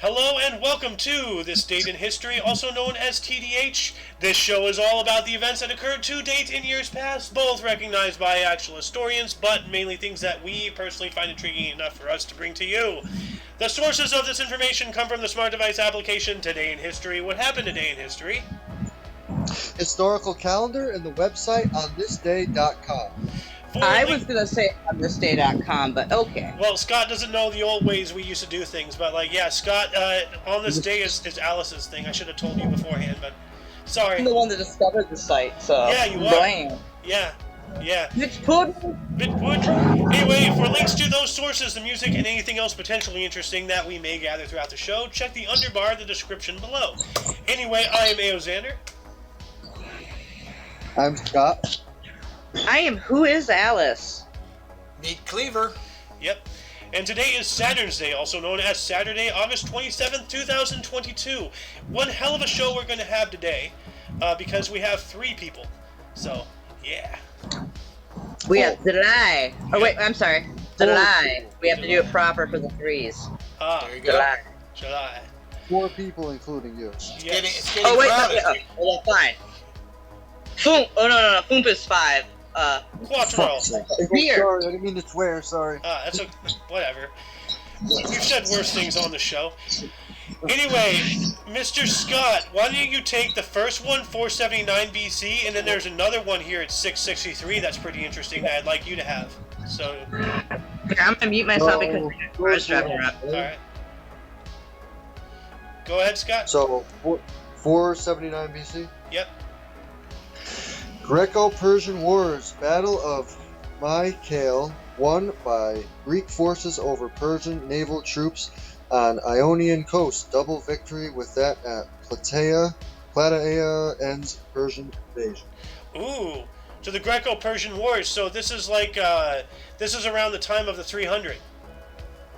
Hello and welcome to This Date in History, also known as TDH. This show is all about the events that occurred to date in years past, both recognized by actual historians, but mainly things that we personally find intriguing enough for us to bring to you. The sources of this information come from the smart device application Today in History. What happened today in history? Historical calendar and the website on thisday.com. I was going to say on thisday.com, but okay. Well, Scott doesn't know the old ways we used to do things, but Scott, on this day is Alice's thing. I should have told you beforehand, but sorry. I'm the one that discovered the site, so yeah, you are. Yeah. Bitch pudding. Anyway, for links to those sources, the music, and anything else potentially interesting that we may gather throughout the show, check the underbar in the description below. Anyway, I am Xander. I'm Scott. I am Who is Alice? Meet Cleaver. Yep. And today is Saturn's Day, also known as Saturday, August 27th, 2022. One hell of a show we're going to have today, because we have 3 people. So, yeah. We have July. Oh, wait, I'm sorry. July. We have to do it proper for the 3s. There you go. July. 4 people, including you. It's getting oh, wait, crowded. no. Well, fine. Foom. Oh, no. Foomp is 5. Quattro. Beer. Sorry, I didn't mean to swear, sorry. That's whatever. We've said worse things on the show. Anyway, Mr. Scott, why don't you take the first one, 479 BC, and then there's another one here at 663 that's pretty interesting that I'd like you to have. So, I'm gonna mute myself because I was driving around. Alright. Go ahead, Scott. So, 479 BC? Yep. Greco-Persian Wars, Battle of Mycale, won by Greek forces over Persian naval troops on Ionian coast. Double victory with that at Plataea ends Persian invasion. Ooh, so the Greco-Persian Wars. So this is like, this is around the time of the 300.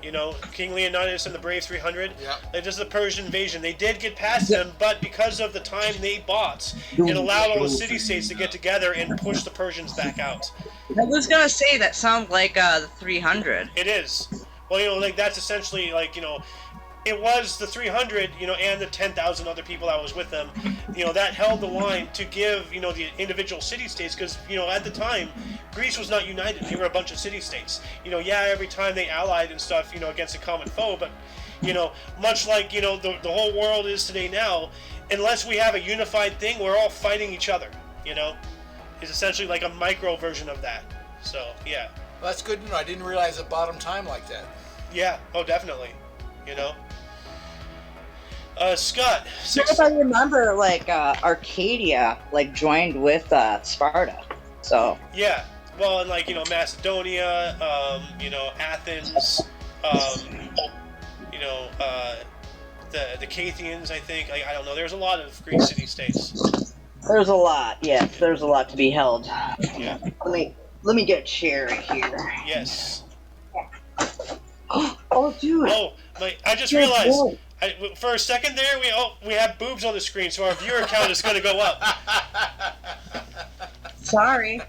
You know, King Leonidas and the Brave 300. Yeah. This is the Persian invasion. They did get past them, but because of the time they bought, it allowed all the city-states to get together and push the Persians back out. I was gonna say, that sounds like the 300. It is. Well, you know, like, that's essentially, like, you know, it was the 300, you know, and the 10,000 other people that was with them, you know, that held the line to give, you know, the individual city-states, because, you know, at the time, Greece was not united. They were a bunch of city-states. You know, yeah, every time they allied and stuff, you know, against a common foe, but, you know, much like, you know, the whole world is today now, unless we have a unified thing, we're all fighting each other, you know? It's essentially like a micro version of that. So, yeah. Well, that's good to know. I didn't realize it bottom time like that. Yeah, oh, definitely. You know? Scott. If I remember, like, Arcadia, like, joined with Sparta, so. Yeah, well, and, like, you know, Macedonia, you know, Athens, you know, the Cathians, I think. Like, I don't know, there's a lot of Greek city-states. There's a lot, yes, there's a lot to be held. Yeah. Let me get a chair right here. Yes. Oh, dude. Oh, I just realized... for a second there, we have boobs on the screen, so our viewer count is going to go up. Sorry.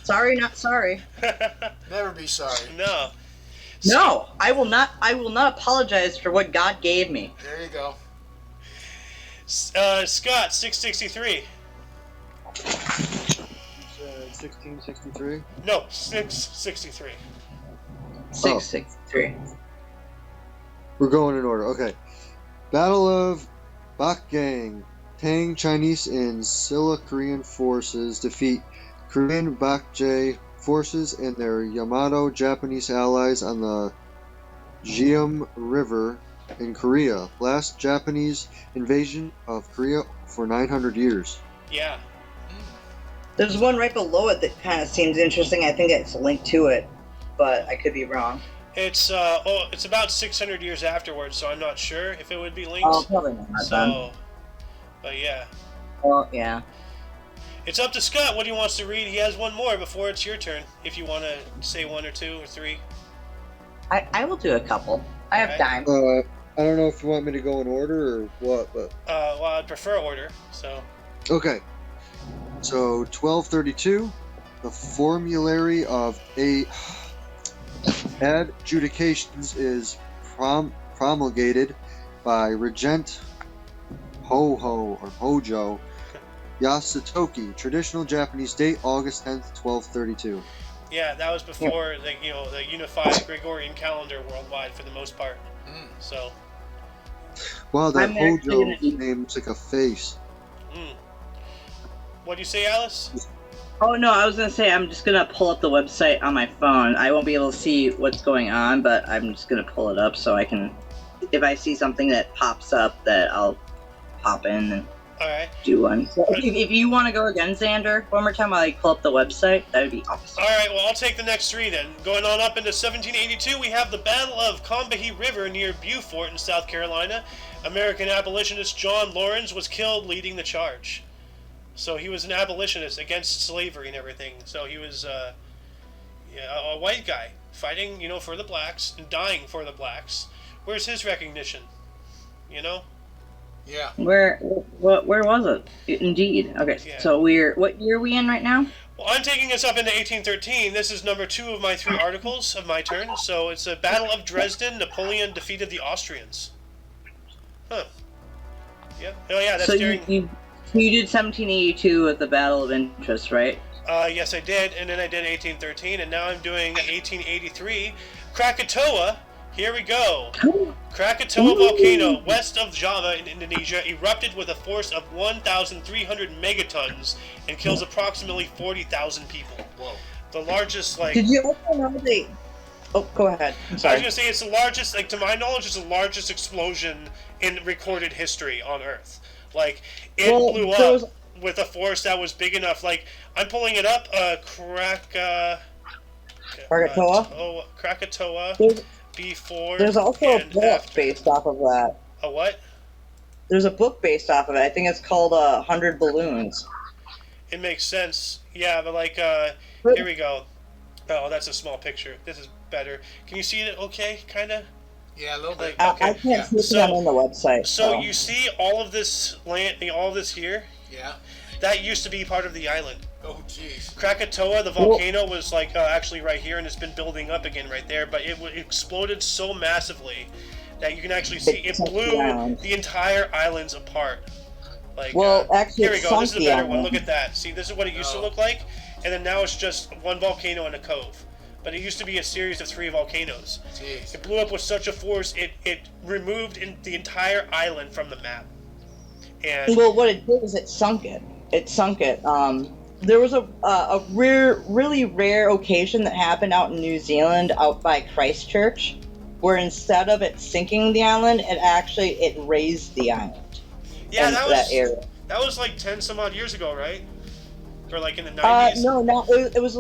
Sorry, not sorry. Never be sorry. No. No, I will not apologize for what God gave me. There you go. Scott, 663. 1663? No, 663. 663. We're going in order, okay. Battle of Bakgang. Tang Chinese and Silla Korean forces defeat Korean Bakje forces and their Yamato Japanese allies on the Jium River in Korea. Last Japanese invasion of Korea for 900 years. Yeah. There's one right below it that kind of seems interesting. I think it's linked to it, but I could be wrong. It's it's about 600 years afterwards, so I'm not sure if it would be linked. Oh, probably not. So, but yeah. Well, yeah. It's up to Scott what he wants to read. He has one more before it's your turn. If you want to say 1 or 2 or 3. I will do a couple. I have time. I don't know if you want me to go in order or what, but... Well, I'd prefer order, so... Okay. So, 1232, the formulary of adjudications is promulgated by Regent Hoho or Hojo Yasutoki. Traditional Japanese date August 10th, 1232. Yeah, that was before the unified Gregorian calendar worldwide for the most part. So. Wow, that I'm actually Hojo gonna- name looks like a face. What do you say, Alice? Oh no, I was gonna say I'm just gonna pull up the website on my phone. I won't be able to see what's going on, but I'm just gonna pull it up so I can, if I see something that pops up, that I'll pop in and All right. do one. So if you want to go again, Xander, one more time while I pull up the website, that would be awesome. All right, well, I'll take the next three then. Going on up into 1782, we have the Battle of Combahee River near Beaufort in South Carolina. American abolitionist John Lawrence was killed leading the charge. So he was an abolitionist against slavery and everything. So he was a white guy fighting, for the blacks and dying for the blacks. Where's his recognition? Yeah. Where was it? Indeed. Okay, Yeah. so what year are we in right now? Well, I'm taking us up into 1813. This is number 2 of my 3 articles of my turn. So it's a Battle of Dresden. Napoleon defeated the Austrians. Huh. Yep. Oh yeah, that's So during. you did 1782 at the Battle of Interest, right? Yes, I did, and then I did 1813, and now I'm doing 1883. Krakatoa. Here we go. Krakatoa volcano west of Java in Indonesia erupted with a force of 1,300 megatons and kills approximately 40,000 people. Whoa. The largest, like. Did you also know they? Oh, go ahead. I'm I was sorry. gonna say it's the largest, like to my knowledge, it's the largest explosion in recorded history on Earth. Like it blew up with a force that was big enough. Like I'm pulling it up. Krakatoa. Before. There's also a and book after. based off of that. A what? There's a book based off of it. I think it's called 100 Balloons. It makes sense. Yeah, but like here we go. Oh, that's a small picture. This is better. Can you see it? Okay, kind of. Yeah, a little bit. I can't see it So- on the website. So you see all of this land, all of this here. Yeah. That used to be part of the island. Oh, jeez. Krakatoa, the volcano, was like actually right here, and it's been building up again right there. But it exploded so massively that you can actually see it blew the entire islands apart. Like, actually, here we it go. sunk This is a the better island. one. Look at that. See, this is what it used to look like, and then now it's just one volcano in a cove. But it used to be a series of 3 volcanoes. Jeez. It blew up with such a force, it removed the entire island from the map. And Well, what it did is it sunk it. It sunk it. There was a really rare occasion that happened out in New Zealand, out by Christchurch, where instead of it sinking the island, it raised the island. yeah, in that area. was like 10 some odd years ago, right? Or like in the 90s? No, it was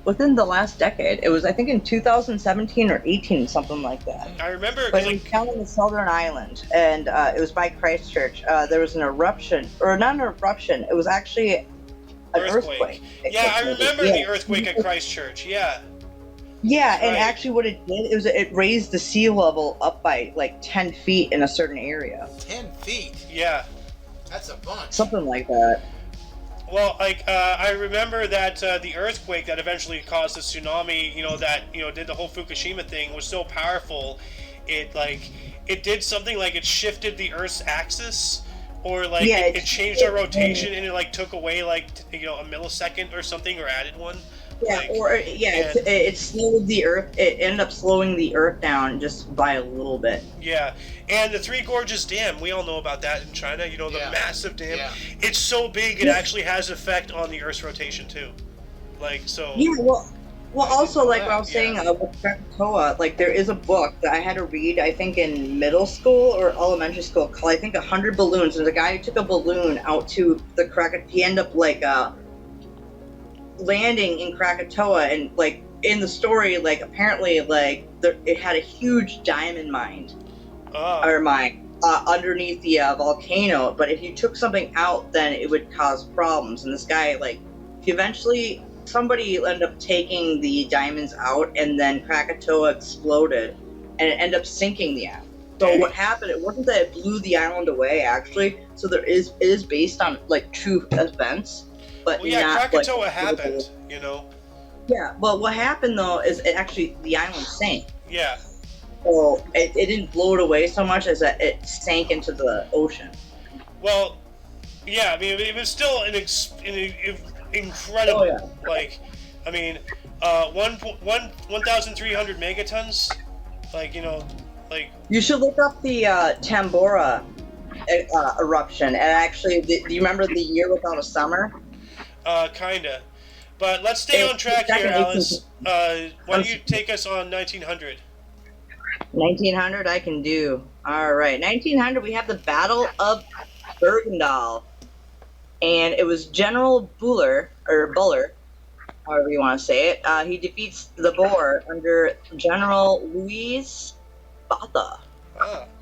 within the last decade. It was, I think, in 2017 or 18, something like that. I remember. But 'cause, it was like, down in the Southern Island, and it was by Christchurch. There was an eruption, or not an eruption. It was actually an earthquake. Yeah, I remember the earthquake at Christchurch. Yeah. Yeah, and Right. actually, what it did it raised the sea level up by like 10 feet in a certain area, 10 feet. Yeah. That's a bunch. something like that. Well, I remember that the earthquake that eventually caused the tsunami, that did the whole Fukushima thing, was so powerful. It did something like it shifted the Earth's axis, or like Yeah, it changed our rotation, and it like took away like a millisecond or something, or added one. Yeah, Like, it slowed the Earth. It ended up slowing the Earth down just by a little bit. Yeah, and the Three Gorges Dam, we all know about that in China, the Yeah. massive dam. Yeah. It's so big, it actually has effect on the Earth's rotation too. Like, so... Yeah, well, also, like what I was Yeah. saying with Krakatoa, like there is a book that I had to read, I think in middle school or elementary school, called, I think, 100 Balloons. There's a guy who took a balloon out to the Krakatoa. He ended up, like, landing in Krakatoa, and, like, in the story, like, apparently, like, it had a huge diamond mine, underneath the volcano, but if you took something out, then it would cause problems. And this guy, like, somebody ended up taking the diamonds out, and then Krakatoa exploded, and it ended up sinking the island. So what happened, it wasn't that it blew the island away, actually. So it is based on, like, true events, but Well, yeah, not, Krakatoa like, happened, Yeah, well, what happened, though, is the island sank. Yeah. so it didn't blow it away so much as that it sank into the ocean. Well, yeah, I mean, it was still an incredible, Oh, yeah. like, I mean, 1,300 megatons, like, like, You should look up the Tambora eruption. And actually, do you remember the year without a summer? kinda. But let's stay on track here, Alice. Why don't you take us on 1900? 1900, I can do. All right, 1900. We have the Battle of Bergendal, and it was General Buller, however you want to say it. He defeats the Boer under General Louis Botha,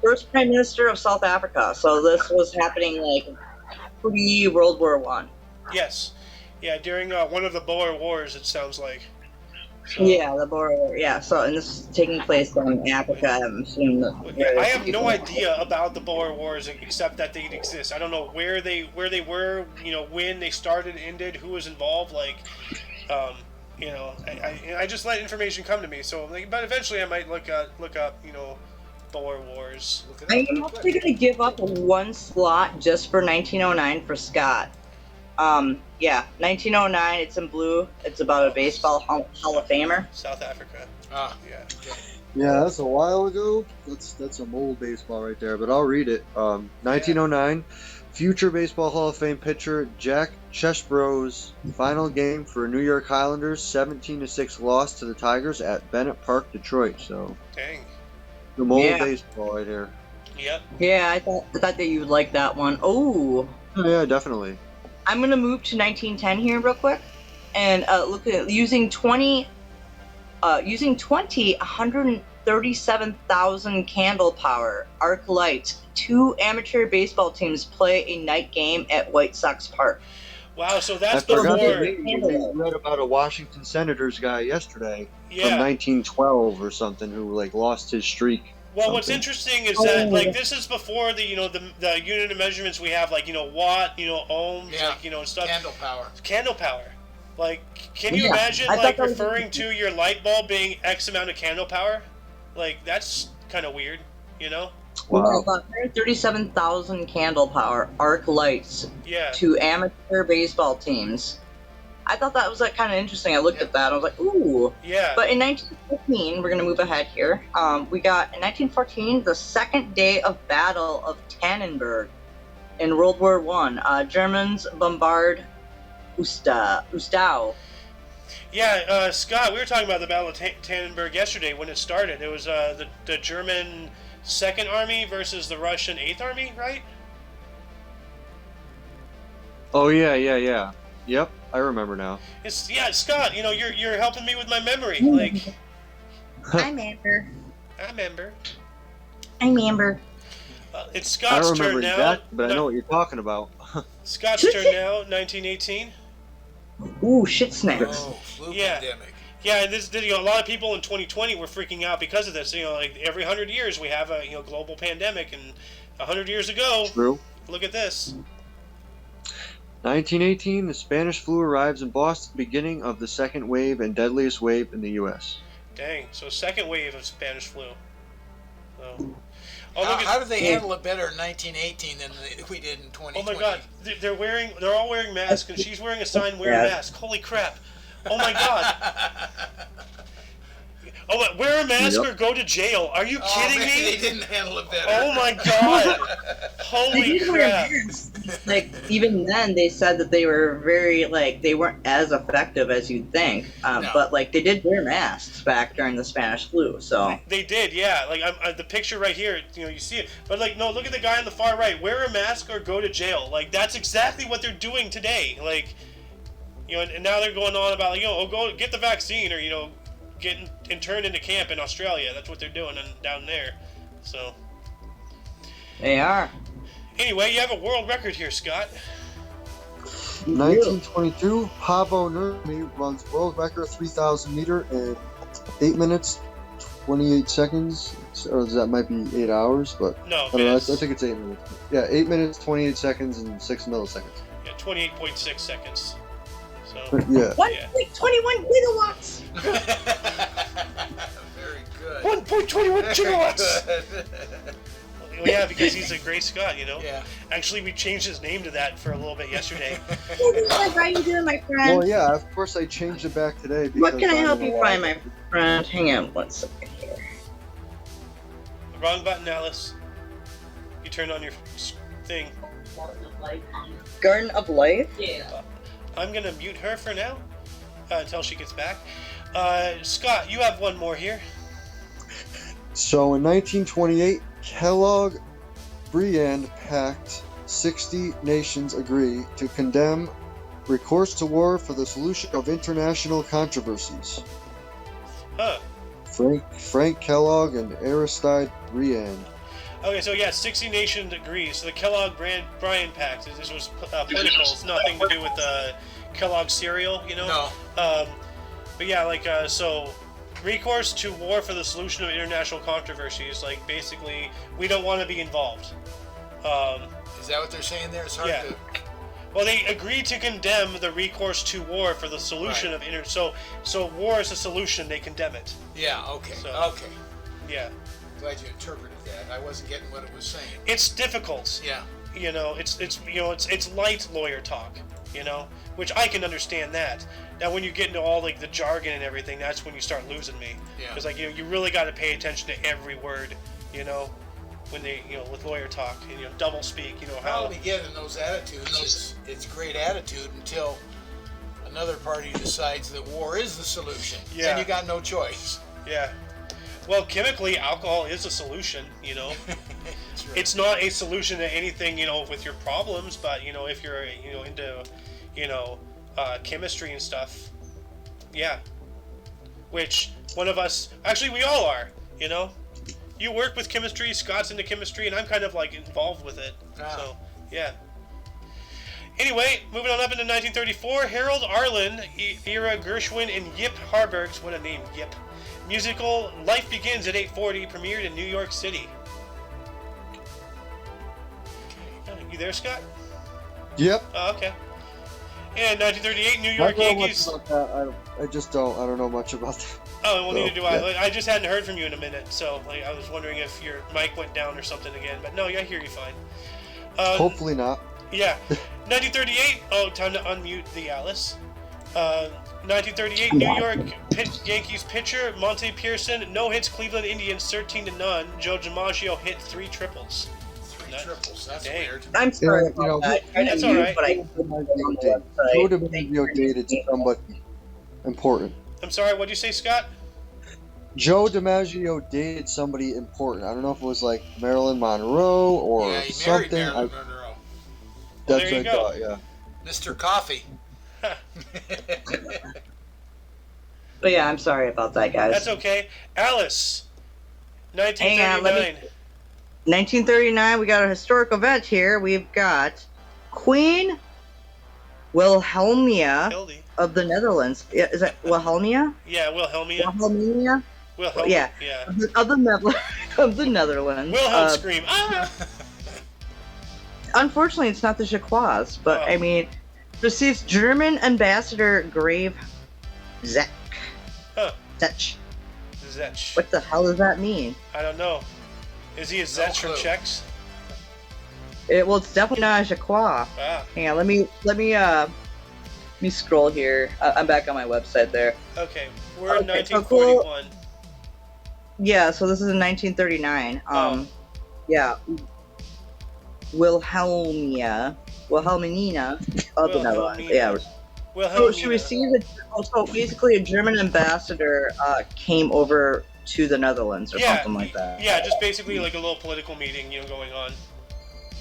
first Prime Minister of South Africa. So this was happening like pre-World War One. Yes. Yeah, during one of the Boer Wars, it sounds like. So, Yeah, the Boer War. Yeah, so and this is taking place in Africa. I'm assuming I have no idea about the Boer Wars except that they exist. I don't know where they were, when they started, ended, who was involved. Like, I just let information come to me. So, but eventually I might look up, Boer Wars. Look it up I'm real actually quick. going to give up one slot just for 1909 for Scott. 1909. It's in blue. It's about a baseball Hall of Famer. South Africa. Ah, Yeah. okay. Yeah, that's a while ago. That's some old baseball right there, but I'll read it. 1909, future Baseball Hall of Fame pitcher Jack Chesbrough's final game for New York Highlanders 17-6 loss to the Tigers at Bennett Park, Detroit. So, Dang. some old Yeah. baseball right here. Yep. Yeah, I thought that you would like that one. Oh, Yeah, definitely. I'm gonna move to 1910 here real quick, and look at using 137,000 candle power arc lights. 2 amateur baseball teams play a night game at White Sox Park. Wow. So I that's forgot before. the name. We read about a Washington Senators guy yesterday from Yeah. 1912 or something who lost his streak. Well, what's something. interesting is that this is before the the unit of measurements we have, like watt, ohms, Yeah. and stuff. Candle power. Like, can you Yeah, imagine I thought that was referring to your light bulb being X amount of candle power? Like, that's kind of weird, Wow. 137,000 candle power arc lights Yeah. to amateur baseball teams. I thought that was kind of interesting. I looked at that. I was like, ooh. Yeah. But in 1914, we're going to move ahead here. We got in 1914 the second day of Battle of Tannenberg in World War One. Germans bombard Ustau. Yeah, Scott, we were talking about the Battle of Tannenberg yesterday when it started. It was the German 2nd Army versus the Russian 8th Army, right? Oh yeah. Yep, I remember now. Scott, you're helping me with my memory. Like, I'm Amber. I remember. I'm Amber. It's I Scott's remember turn now. that, but I know what you're talking about. Scott's turn now, 1918. Ooh, shit snaps. Oh, flu Yeah. pandemic. Yeah, and this a lot of people in 2020 were freaking out because of this. Like every 100 years we have a global pandemic, and 100 years ago, True. look at this. 1918, the Spanish flu arrives in Boston, beginning of the second wave and deadliest wave in the U.S. Dang, so second wave of Spanish flu. So, look How did they handle it better in 1918 than we did in 2020? Oh my God, they're all wearing masks, and she's wearing a sign "Wear a mask." Holy crap! Oh my God. Oh, wear a mask or go to jail. Are you kidding man, me? They didn't handle it better. Oh my God. They Holy did wear crap. masks. Even then, they said that they were very they weren't as effective as you'd think. No. But they did wear masks back during the Spanish flu. So They did, yeah. Like the picture right here, you see it. But no, look at the guy on the far right. Wear a mask or go to jail. Like that's exactly what they're doing today. Like, and now they're going on about go get the vaccine or get interned into camp in Australia. That's what they're doing down there. So they are. anyway, you have a world record here, Scott. 1922, Pavo Nurmi runs world record 3,000 meter in 8 minutes, 28 seconds. Or that might be 8 hours, but No, I don't know. I minutes. think it's 8 minutes. Yeah, 8 minutes, 28 seconds, and 6 milliseconds. Yeah, 28.6 seconds. So Yeah. 1.21 gigawatts. Very good. 1.21 gigawatts. Well, yeah, because he's a Gray Scott, you know. Yeah. Actually, we changed his name to that for a little bit yesterday. How you doing, my friend? Well, yeah, of course I changed it back today. What can I I'm help in a you lot find, of- my friend? Hang on one second here. Wrong button, Alice. You turned on your thing. Garden of Life? I'm gonna mute her for now until she gets back. Scott, you have one more here. So in 1928, Kellogg-Briand Pact, 60 nations agree to condemn recourse to war for the solution of international controversies. Huh. Frank Kellogg and Aristide Briand. Okay, so yeah, 60 nations agree. So the Kellogg-Briand Pact, this was political. It's nothing to do with Kellogg cereal, you know? No. But yeah, like, so recourse to war for the solution of international controversies. Like, basically, we don't want to be involved. Is that what they're saying there? It's hard Yeah. to. Well, they agreed to condemn the recourse to war for the solution Right. of So war is a solution. They condemn it. Yeah. Okay. So- Okay. Yeah, Glad you interpreted that. I wasn't getting what it was saying. it's difficult. Yeah. You know, it's light lawyer talk. You know, which I can understand that. Now, when you get into all like the jargon and everything, that's when you start losing me. Yeah. Because like you really got to pay attention to every word. You know, when they with lawyer talk and double speak. You know how. How we get in those attitudes, it's great attitude until another party decides that war is the solution. Yeah. Then you got no choice. Yeah. Well, chemically, alcohol is a solution. You know. That's right. It's not a solution to anything, with your problems, but, if you're, into, chemistry and stuff, yeah. Which, one of us, actually, we all are, You work with chemistry, Scott's into chemistry, and I'm kind of, involved with it, so, yeah. Anyway, moving on up into 1934, Harold Arlen, Ira Gershwin, and Yip Harburg's, what a name, Yip, musical Life Begins at 8:40 premiered in New York City. You there, Scott? Yep. Oh, okay. And 1938, New I York don't know much Yankees. about that. I just don't. I don't know much about that. Oh, well, neither do I. Yeah. Like, I just hadn't heard from you in a minute, so I was wondering if your mic went down or something again. But no, I hear you fine. Hopefully not. Yeah. 1938. Oh, time to unmute the Alice. 1938, New York Yankees pitcher Monte Pearson no hits Cleveland Indians 13-0. Joe DiMaggio hit 3 triples. Three triples. That's Dang. weird. I'm sorry Yeah, about that. I that's didn't all use, right. but I put my on the website. Joe DiMaggio dated somebody important. I'm sorry. What'd you say, Scott? Joe DiMaggio dated somebody important. I don't know if it was like Marilyn Monroe or Yeah, he married something. Marilyn Monroe. That's there you what I go. thought. Yeah. Mr. Coffee. But yeah, I'm sorry about that, guys. That's okay. Alice. Hang on, let 1939. 1939, we got a historic event here. We've got Queen Wilhelmina Hildy. of the Netherlands. Yeah, is that Wilhelmina? Yeah, Wilhelmina. Wilhelmina? Wilhelm. Yeah. Yeah. Of the Netherlands. Wilhelm scream. Ah! Unfortunately, it's not the Jaquois, but Oh. I mean, receives German Ambassador Grave Zech. Huh. Zech. Zetch. What the hell does that mean? I don't know. Is he a Zetch from clue. Czechs? Well, it's definitely not a Jaquois. Ah. Hang on, let me scroll here. I'm back on my website there. Okay. We're in Okay, so cool. 1941. Yeah, so this is in 1939. Oh. Yeah, Wilhelmina of the Netherlands. Yeah. So Wilhelmina. she received so basically a German ambassador came over to the Netherlands or something like that. Yeah, just basically like a little political meeting, going on.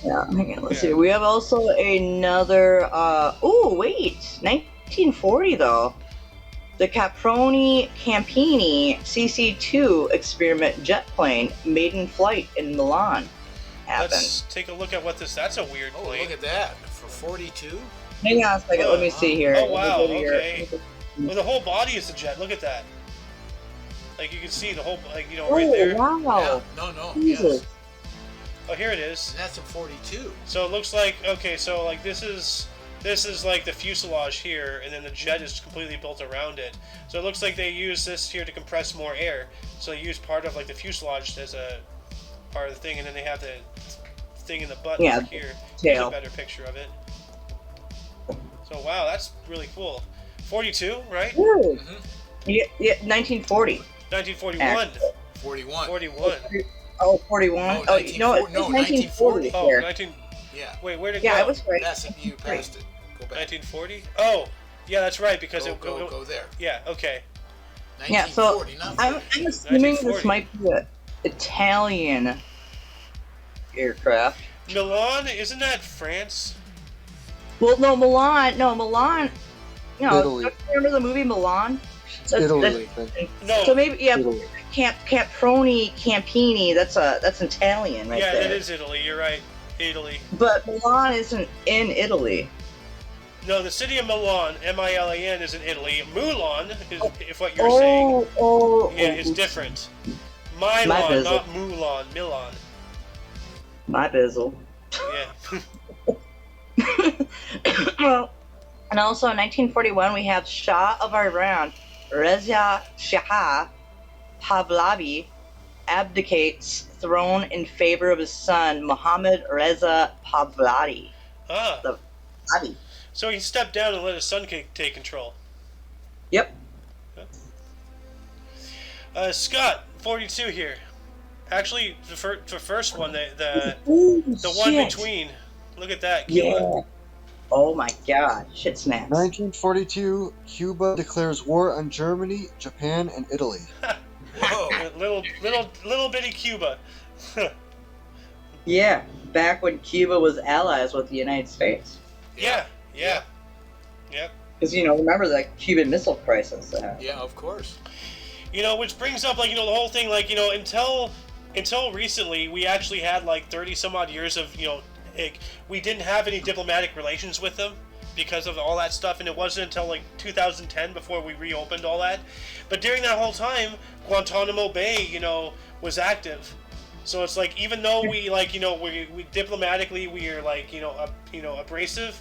Yeah, hang on, let's Yeah. see. We have also another. Oh wait, 1940 though. The Campini CC-2 experiment jet plane maiden flight in Milan happened. Let's take a look at what that's a weird Oh, plane. look at that. For 42? Hang on a second. Let me see here. Oh, Let me wow, go to your- okay. Well, the whole body is a jet. Look at that. Like, you can see the whole, right Oh there. wow! Yeah. No. Jesus. Yes. Oh, here it is. And that's a 42. So it looks like, okay, so, like, this is This is like the fuselage here, and then the jet is completely built around it. So it looks like they use this here to compress more air. So they use part of like the fuselage as a part of the thing, and then they have the thing in the butt over here. Here's a better picture of it. So wow, that's really cool. 42, right? Mm-hmm. Yeah, 1940. 1941. 41. 41. Oh, 41. Oh, you know, it's 1940 Oh, here. 19. Yeah. Wait, where'd it go? Yeah, I was right. You passed it. Go back. 1940? Oh, yeah, that's right, because go there. Yeah, okay. Yeah, so 1940, I'm assuming this might be an Italian aircraft. Milan, isn't that France? Well, no, Milan. You know, Italy. don't you remember the movie Milan? Italy, I think. No. So maybe, yeah, Italy. Campini. That's Italian, right Yeah, there. that is Italy. You're right, Italy. But Milan isn't in Italy. No, the city of Milan, Milan, is in Italy. Mulan is, if what you're saying. Yeah, it's different. Milan, not Mulan. Milan. My bizzle. Yeah. Well, and also in 1941 we have Shah of Iran, Reza Shah Pahlavi, abdicates throne in favor of his son Mohammad Reza Pahlavi. Ah. Pahlavi. So he stepped down and let his son take control. Yep. Scott, 42 here. Actually, the first one, the one between. Look at that. Cuba. Yeah. Oh my God! Shit snaps. 1942, Cuba declares war on Germany, Japan, and Italy. Whoa. little bitty Cuba. Yeah, back when Cuba was allies with the United States. Yeah. Because, you know, remember the Cuban Missile Crisis. Yeah, of course. You know, which brings up, like, you know, the whole thing, like, you know, until recently, we actually had, like, 30 some odd years of, you know, we didn't have any diplomatic relations with them because of all that stuff, and it wasn't until, like, 2010 before we reopened all that. But during that whole time, Guantanamo Bay, you know, was active. So it's like, even though we, like, you know, we diplomatically, we are, like, you know, abrasive,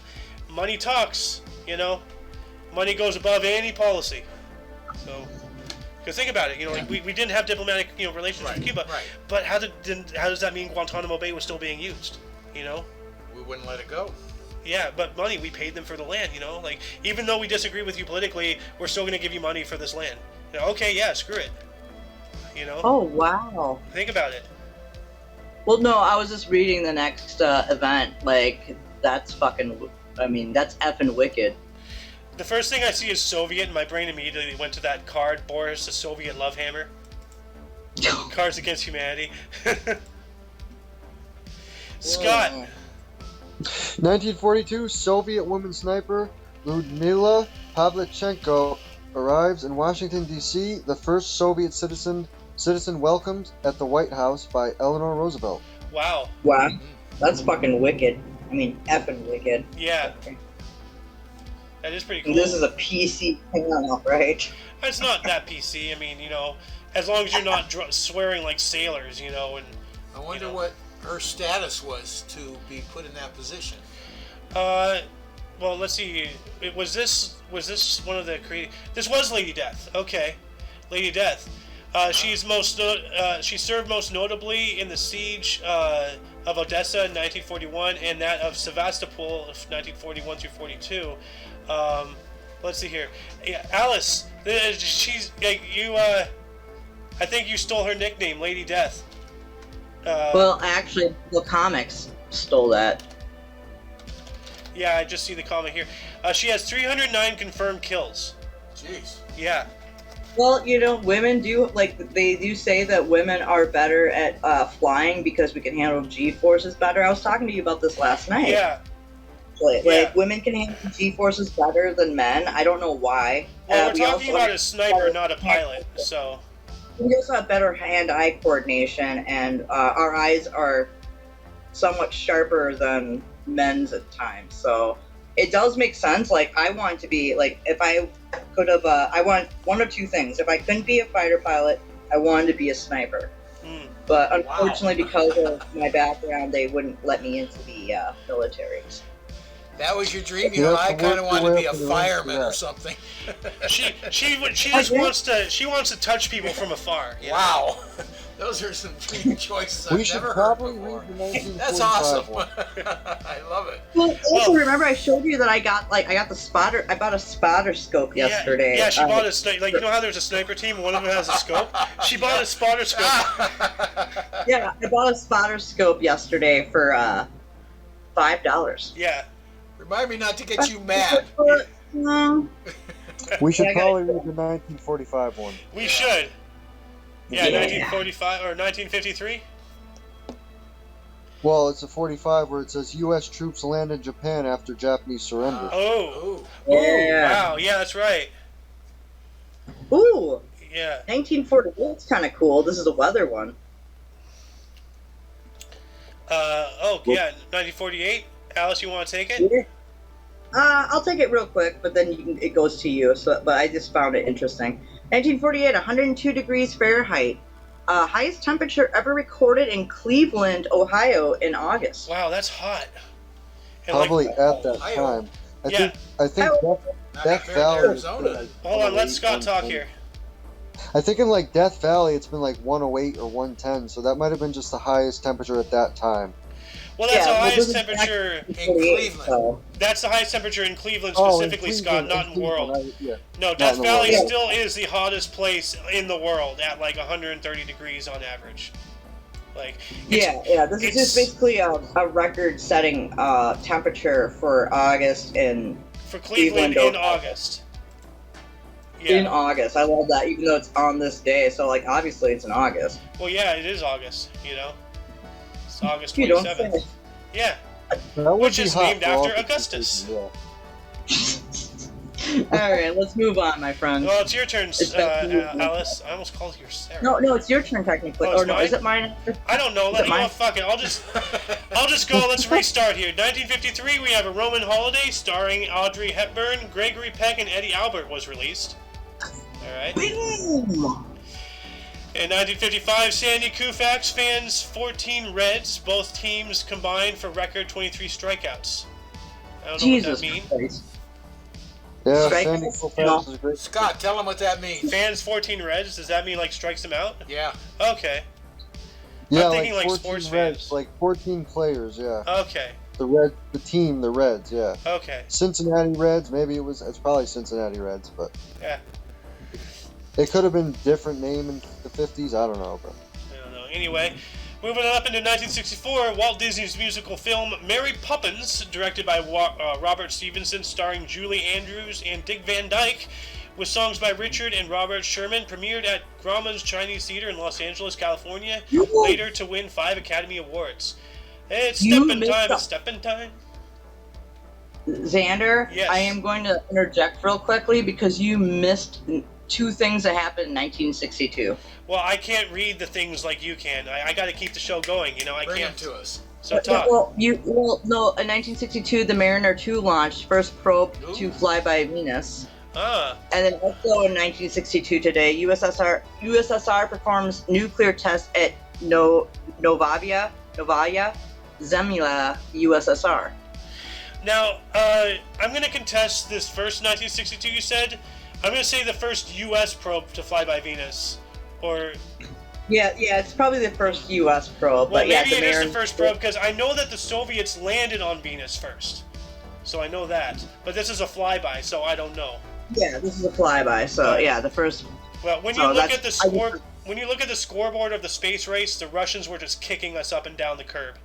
money talks, you know. Money goes above any policy. So, because think about it, you know, like we didn't have diplomatic, you know, relations with Cuba, but how does that mean Guantanamo Bay was still being used? You know, we wouldn't let it go. Yeah, but money, we paid them for the land. You know, like, even though we disagree with you politically, we're still going to give you money for this land. You know, okay, yeah, screw it. You know. Oh wow. Think about it. Well, no, I was just reading the next event. Like, that's fucking. I mean, that's effing wicked. The first thing I see is Soviet, and my brain immediately went to that card, Boris, the Soviet love hammer. Cards Against Humanity. Scott. 1942, Soviet woman sniper Ludmila Pavlichenko arrives in Washington, D.C., the first Soviet citizen welcomed at the White House by Eleanor Roosevelt. Wow. Wow. That's fucking wicked. I mean, effing wicked. Yeah. That is pretty cool. And this is a PC panel, right? It's not that PC. I mean, you know, as long as you're not swearing like sailors, you know, and... I wonder what her status was to be put in that position. Well, let's see. Was this one of the This was Lady Death. Okay, Lady Death. She served most notably in the siege of Odessa in 1941 and that of Sevastopol of 1941 through 42. Let's see here. Yeah, Alice. She's you. I think you stole her nickname, Lady Death. Well, actually, the comics stole that. Yeah, I just see the comment here. She has 309 confirmed kills. Jeez. Yeah. Well, you know, women do, like, they do say that women are better at flying because we can handle G-forces better. I was talking to you about this last night. Yeah. Like, women can handle G-forces better than men. I don't know why. Well, we're talking about a sniper, not a pilot, so... We also have better hand-eye coordination, and our eyes are somewhat sharper than men's at times. So it does make sense. Like, I want to be, like, if I could have, I want one of two things. If I couldn't be a fighter pilot, I wanted to be a sniper. But unfortunately, because of my background, they wouldn't let me into the military. That was your dream? You have I to kind of work wanted your to way be a up in the fireman ranks, or yeah. something. She just wants to touch people from afar. You know? Wow. Those are some dream choices We I've should never heard probably before. read the 1945 That's awesome. one. I love it. Well, also Well- remember I showed you that I got the spotter. I bought a spotter scope yesterday. Yeah, she bought a sniper. Like, you know how there's a sniper team and one of them has a scope? She bought a spotter scope. Yeah, I bought a spotter scope yesterday for $5. Yeah. Remind me not to get you mad. No. We should Yeah, I got probably it. read the 1945 one. We should. Yeah, Yeah. 1945 or 1953? Well, it's a 45 where it says U.S. troops land in Japan after Japanese surrender. Oh. Ooh. Yeah. Wow. Yeah, that's right. Ooh, Yeah. 1948's kind of cool. This is a weather one. Yeah, 1948. Alice, you want to take it? I'll take it real quick, but then it goes to you. So, but I just found it interesting. 1948, 102 degrees Fahrenheit. Highest temperature ever recorded in Cleveland, Ohio, in August. Wow, that's hot. And Probably like, at that Ohio. time. I Yeah. think Not Death compared to Valley. Arizona. hold on, let Scott talk here. I think in like Death Valley, it's been like 108 or 110, so that might have been just the highest temperature at that time. Well, that's the well, highest this is temperature. In 48, Cleveland. so- That's the highest temperature in Cleveland Oh, in specifically, Scott, Cleveland, not in the world. Cleveland, yeah. No, Not Death in the Valley world. still is the hottest place in the world at like 130 degrees on average. Like, it's- Yeah. This is it's- just basically a record-setting temperature for August in for Cleveland Cleveland, in Ohio. August. in Yeah. August. I love that, even though it's on this day. So, like, obviously, it's in August. Well, yeah, it is August. You know, it's August You don't 27th. say. Yeah. That would Which be is hot named for all after the Augustus. people, All right, let's move on, my friend. Well, it's your turn, It's back to you. Alice. I almost called you Sarah. No, it's your turn technically. Oh, it's Or no, mine? is it mine? I don't know. Is Let it you know. mine? Fuck it. I'll just go. Let's restart here. 1953, we have A Roman Holiday starring Audrey Hepburn, Gregory Peck, and Eddie Albert was released. All right. Boom! In 1955, Sandy Koufax fans 14 Reds. Both teams combined for record 23 strikeouts. I don't know Jesus what that means. Christ. Yeah, Strike Sandy us? Koufax is a great. Scott, tell them what that means. Fans 14 Reds. Does that mean like strikes them out? Yeah. Okay. Yeah, I'm thinking like 14 sports Reds, fans. like 14 players. Yeah, Okay. the team, the Reds. Yeah, Okay. Cincinnati Reds. Maybe it's probably Cincinnati Reds, but Yeah. it could have been different name in the 50s. I don't know, but I don't know. Anyway, moving on up into 1964, Walt Disney's musical film Mary Poppins, directed by Robert Stevenson, starring Julie Andrews and Dick Van Dyke, with songs by Richard and Robert Sherman, premiered at Grauman's Chinese Theater in Los Angeles, California, later to win 5 Academy Awards. It's You steppin' missed time, a- it's steppin' time. Xander, Yes. I am going to interject real quickly because you missed 2 things that happened in 1962. Well, I can't read the things like you can. I gotta keep the show going, you know, I Bring them can't. to us. So talk. No, in 1962, the Mariner 2 launched first probe Ooh. to fly by Venus. Ah, And then also in 1962 today, USSR performs nuclear tests at Novaya Zemlya, USSR. now, I'm gonna contest this first 1962 you said. I'm gonna say the first U.S. probe to fly by Venus. Or, Yeah, it's probably the first U.S. probe, well, but yeah, maybe the it is Mariner the first probe, because I know that the Soviets landed on Venus first. So I know that. But this is a flyby, so I don't know. Yeah, this is a flyby. So yeah, the first. Well, when you So look that's- at the when you look at the scoreboard of the space race, the Russians were just kicking us up and down the curb.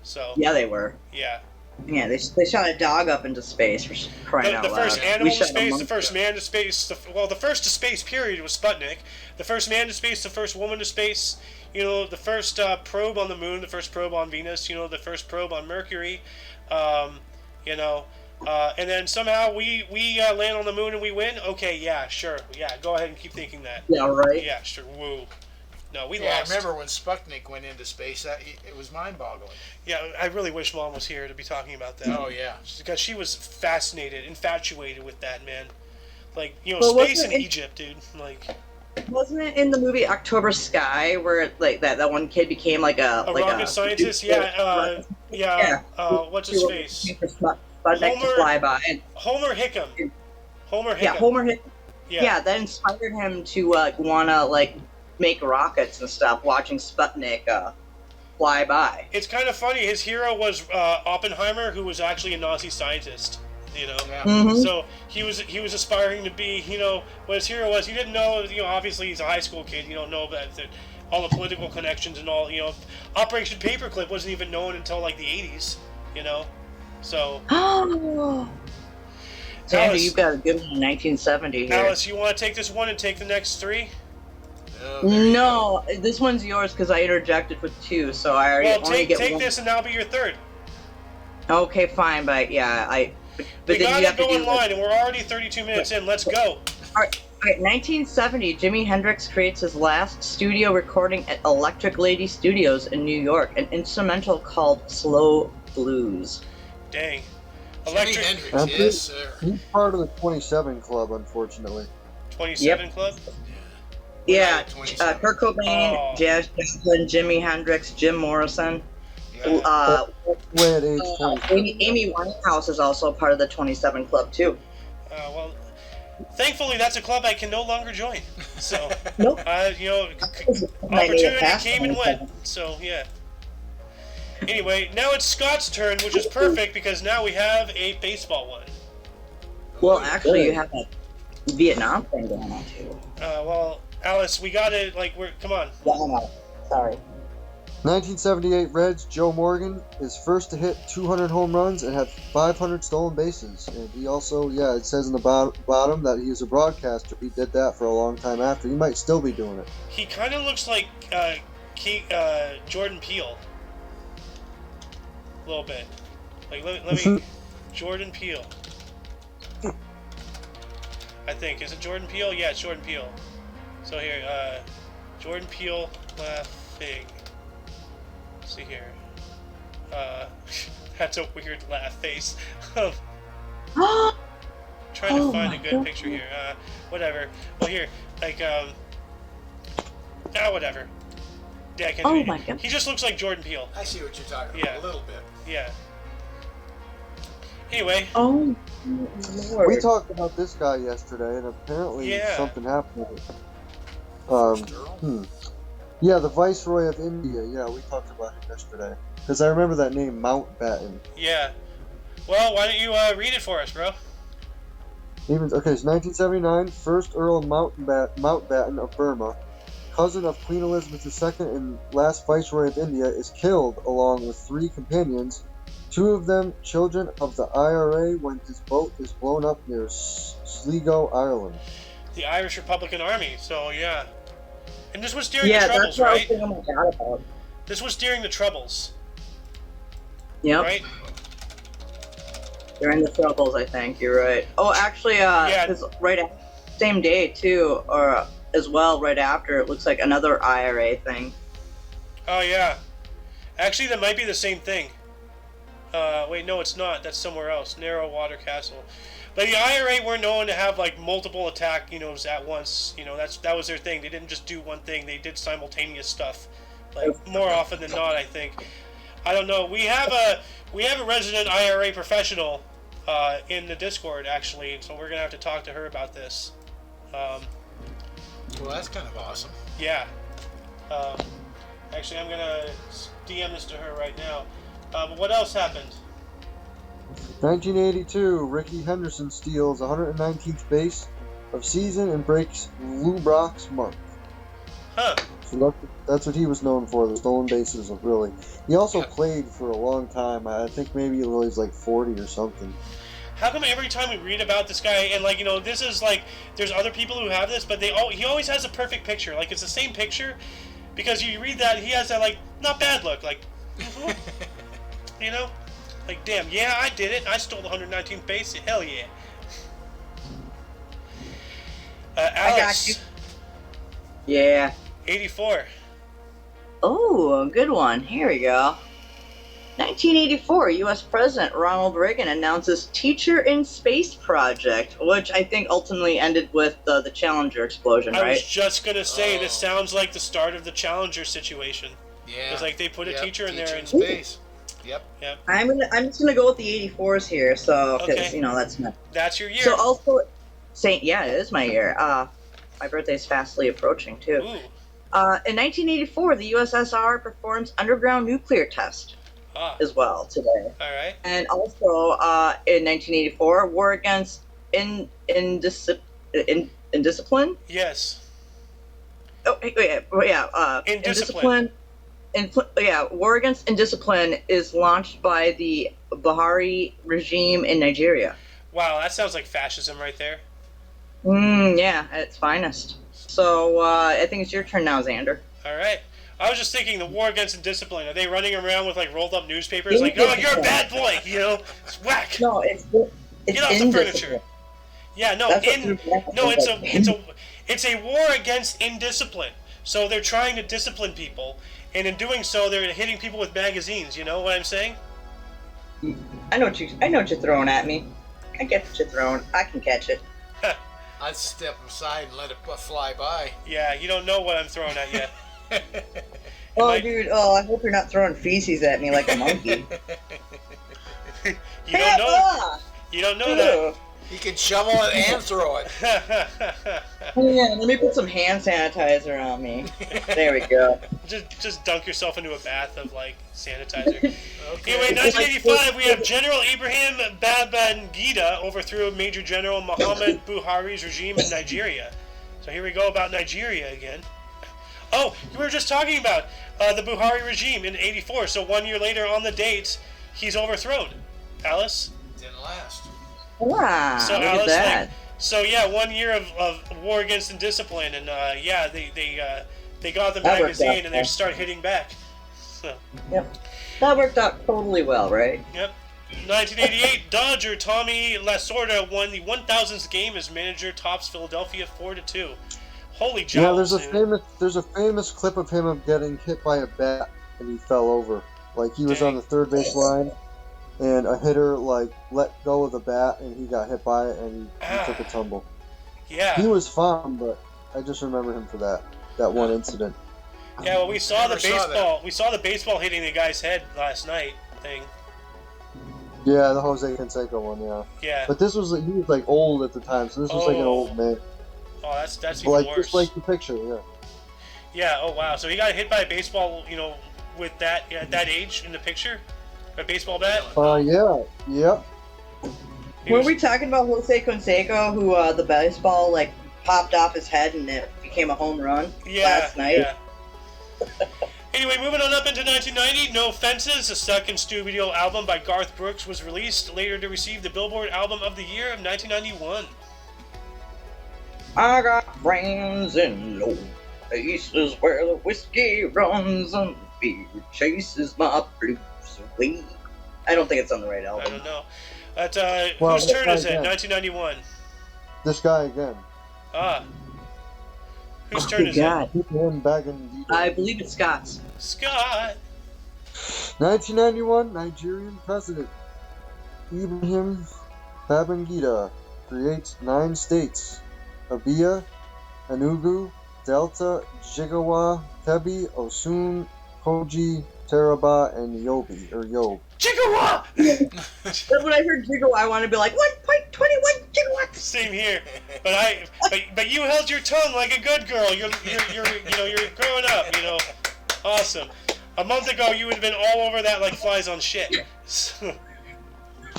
So, Yeah, they were. yeah. Yeah, they shot a dog up into space for crying out The loud. first We animal to shot a space, the monkey first up. man to space, the first to space period was Sputnik. The first man to space, the first woman to space, you know, the first probe on the moon, the first probe on Venus, you know, the first probe on Mercury, you know, and then somehow we land on the moon and we win. Okay, yeah, sure, yeah, go ahead and keep thinking that. Yeah, right. Yeah, sure, woo. No, we Yeah, I lost. remember when Sputnik went into space. It was mind-boggling. Yeah, I really wish Mom was here to be talking about that. Oh yeah. Because she was fascinated, infatuated with that, man. Like, you know, Well, space in wasn't it- Egypt, dude. Like, Wasn't it in the movie October Sky where like that one kid became like a rocket scientist? Yeah, Yeah. what's his face? Sputnik to fly by. Homer Hickam. Homer Hickam. Yeah, Homer Hickam. Yeah. Yeah, that inspired him to wanna make rockets and stuff. Watching Sputnik fly by. It's kind of funny. His hero was Oppenheimer, who was actually a Nazi scientist. Yeah. So he was aspiring to be, what his hero was. He didn't know, obviously he's a high school kid. You don't know about all the political connections and all. Operation Paperclip wasn't even known until like the 80s. So. Sandy, Alice, you've got a good one in 1970 here. Alice, you want to take this one and take the next three? No, this one's yours because I interjected with two, so I already only get take one. this and that'll be your third. Okay, fine, but yeah, We gotta go in line, and we're already 32 minutes in. Let's go. All right, 1970, Jimi Hendrix creates his last studio recording at Electric Lady Studios in New York, an instrumental called Slow Blues. Dang. Jimi Hendrix, yes, sir. He's part of the 27 Club, unfortunately. 27 Club? Yeah, 27. Kurt Cobain, Jazz Joplin, Jimi Hendrix, Jim Morrison. Yeah. Way at age 20. Amy Winehouse is also part of the 27 Club, too. Well, thankfully, that's a club I can no longer join. So, Nope. Opportunity came and went. So, yeah. Anyway, now it's Scott's turn, which is perfect because now we have a baseball one. Well, actually, you have a Vietnam thing going on, too. Well, Alice, we gotta, come on. Yeah, I know. Sorry. 1978 Reds, Joe Morgan is first to hit 200 home runs and had 500 stolen bases. And he also, it says in the bottom that he was a broadcaster. He did that for a long time after. He might still be doing it. He kind of looks like Jordan Peele. A little bit. Let me... Jordan Peele. I think. Is it Jordan Peele? Yeah, it's Jordan Peele. So here, Jordan Peele laughing. Let's see here. That's a weird laugh face. Trying to find a good picture here. Whatever. Well, here, whatever. Yeah, I can't my God. He just looks like Jordan Peele. I see what you're talking about, a little bit. Yeah. Anyway. Oh, Lord. We talked about this guy yesterday, and apparently something happened with it. Yeah, the Viceroy of India. Yeah, we talked about him yesterday. Because I remember that name, Mountbatten. Yeah. Well, why don't you read it for us, bro? So 1979, first Earl of Mountbatten of Burma, cousin of Queen Elizabeth II and last Viceroy of India, is killed along with 3 companions, 2 of them children of the IRA, when his boat is blown up near Sligo, Ireland. The Irish Republican Army, so yeah. And this was during the Troubles, right? Yeah, that's what I was about. This was during the Troubles. Yep. Right? During the Troubles, I think. You're right. Oh, actually, it's same day, too, or as well, right after, it looks like another IRA thing. Oh, yeah. Actually, that might be the same thing. Wait, no, it's not. That's somewhere else. Narrow Water Castle. But the IRA were known to have multiple attack, at once. That was their thing. They didn't just do one thing. They did simultaneous stuff, more often than not. I think. I don't know. We have a resident IRA professional in the Discord actually, so we're gonna have to talk to her about this. Well, that's kind of awesome. Yeah. Actually, I'm gonna DM this to her right now. But what else happened? 1982, Ricky Henderson steals 119th base of season and breaks Lou Brock's mark. Huh. So that's what he was known for, the stolen bases, really. He also played for a long time. I think maybe he was 40 or something. How come every time we read about this guy, and this is there's other people who have this, but he always has a perfect picture. It's the same picture, because you read that, he has that, not bad look, damn, yeah, I did it. I stole the 119th base. Hell yeah. Alex. Yeah. 84. Oh, a good one. Here we go. 1984, U.S. President Ronald Reagan announces Teacher in Space project, which I think ultimately ended with the Challenger explosion, right? I was just going to say, this sounds like the start of the Challenger situation. Yeah. It's they put a teacher in there. In space. Yep. I'm just gonna go with the 84s here, so because Okay. that's your year. So also, it is my year. My birthday's fastly approaching too. Ooh. In 1984, the USSR performs underground nuclear test as well today. All right. And also, in 1984, war against indiscipline. Yes. Oh, yeah. Indiscipline. War against indiscipline is launched by the Buhari regime in Nigeria. Wow, that sounds like fascism right there. Yeah, at its finest. So I think it's your turn now, Xander. All right. I was just thinking the war against indiscipline. Are they running around with like rolled up newspapers like, "Oh, you're a bad boy," you know? It's whack. No, it's Get off the furniture. Yeah, no, it's a war against indiscipline. So they're trying to discipline people, and in doing so, they're hitting people with magazines. You know what I'm saying? I know what you're throwing at me. I get what you're throwing. I can catch it. I'd step aside and let it fly by. Yeah, you don't know what I'm throwing at yet. Dude, I hope you're not throwing feces at me like a monkey. You don't know that. You can shovel it and throw it. Yeah, let me put some hand sanitizer on me. There we go. Just dunk yourself into a bath of like sanitizer. Okay. Anyway, 1985, we have General Ibrahim Babangida overthrew Major General Muhammad Buhari's regime in Nigeria. So here we go about Nigeria again. Oh, you were just talking about the Buhari regime in '84. So 1 year later on the dates, he's overthrown. Alice? Didn't last. Wow, so look Alice, at that. 1 year of war against indiscipline, and they got the magazine and they start hitting back. So. Yep, that worked out totally well, right? Yep. 1988, Dodger Tommy Lasorda won the 1000th game as manager, tops Philadelphia 4-2. Holy job! Yeah, there's a famous clip of him getting hit by a bat and he fell over. Like he was on the third base line, and a hitter like let go of the bat and he got hit by it and he took a tumble. Yeah. He was fine, but I just remember him for that one incident. Yeah, well, we saw the baseball. We saw the baseball hitting the guy's head last night. Thing. Yeah, the Jose Canseco one. Yeah. Yeah. But he was like old at the time, so this was like an old man. Oh, that's even worse. Just like the picture, yeah. Yeah. Oh wow. So he got hit by a baseball, with that at that age in the picture, a baseball bat. Yeah. Yep. Were we talking about Jose Canseco, who the baseball like popped off his head and it became a home run last night? Yeah. Anyway, moving on up into 1990, No Fences, the second studio album by Garth Brooks, was released later to receive the Billboard Album of the Year of 1991. I got friends in low places where the whiskey runs and beer chases my blues away. I don't think it's on the right album. I don't know. Whose turn is it? 1991. This guy again. Whose turn is it? I believe it's Scott's. Scott! 1991 Nigerian president Ibrahim Babangida creates 9 states: Abia, Enugu, Delta, Jigawa, Kebbi, Osun, Kogi, Taraba, and Yobe. Jigawa! When I heard Jigawa, I want to be like 1.21 gigawatts. Same here, but you held your tongue like a good girl. You're growing up. Awesome. A month ago, you would have been all over that like flies on shit.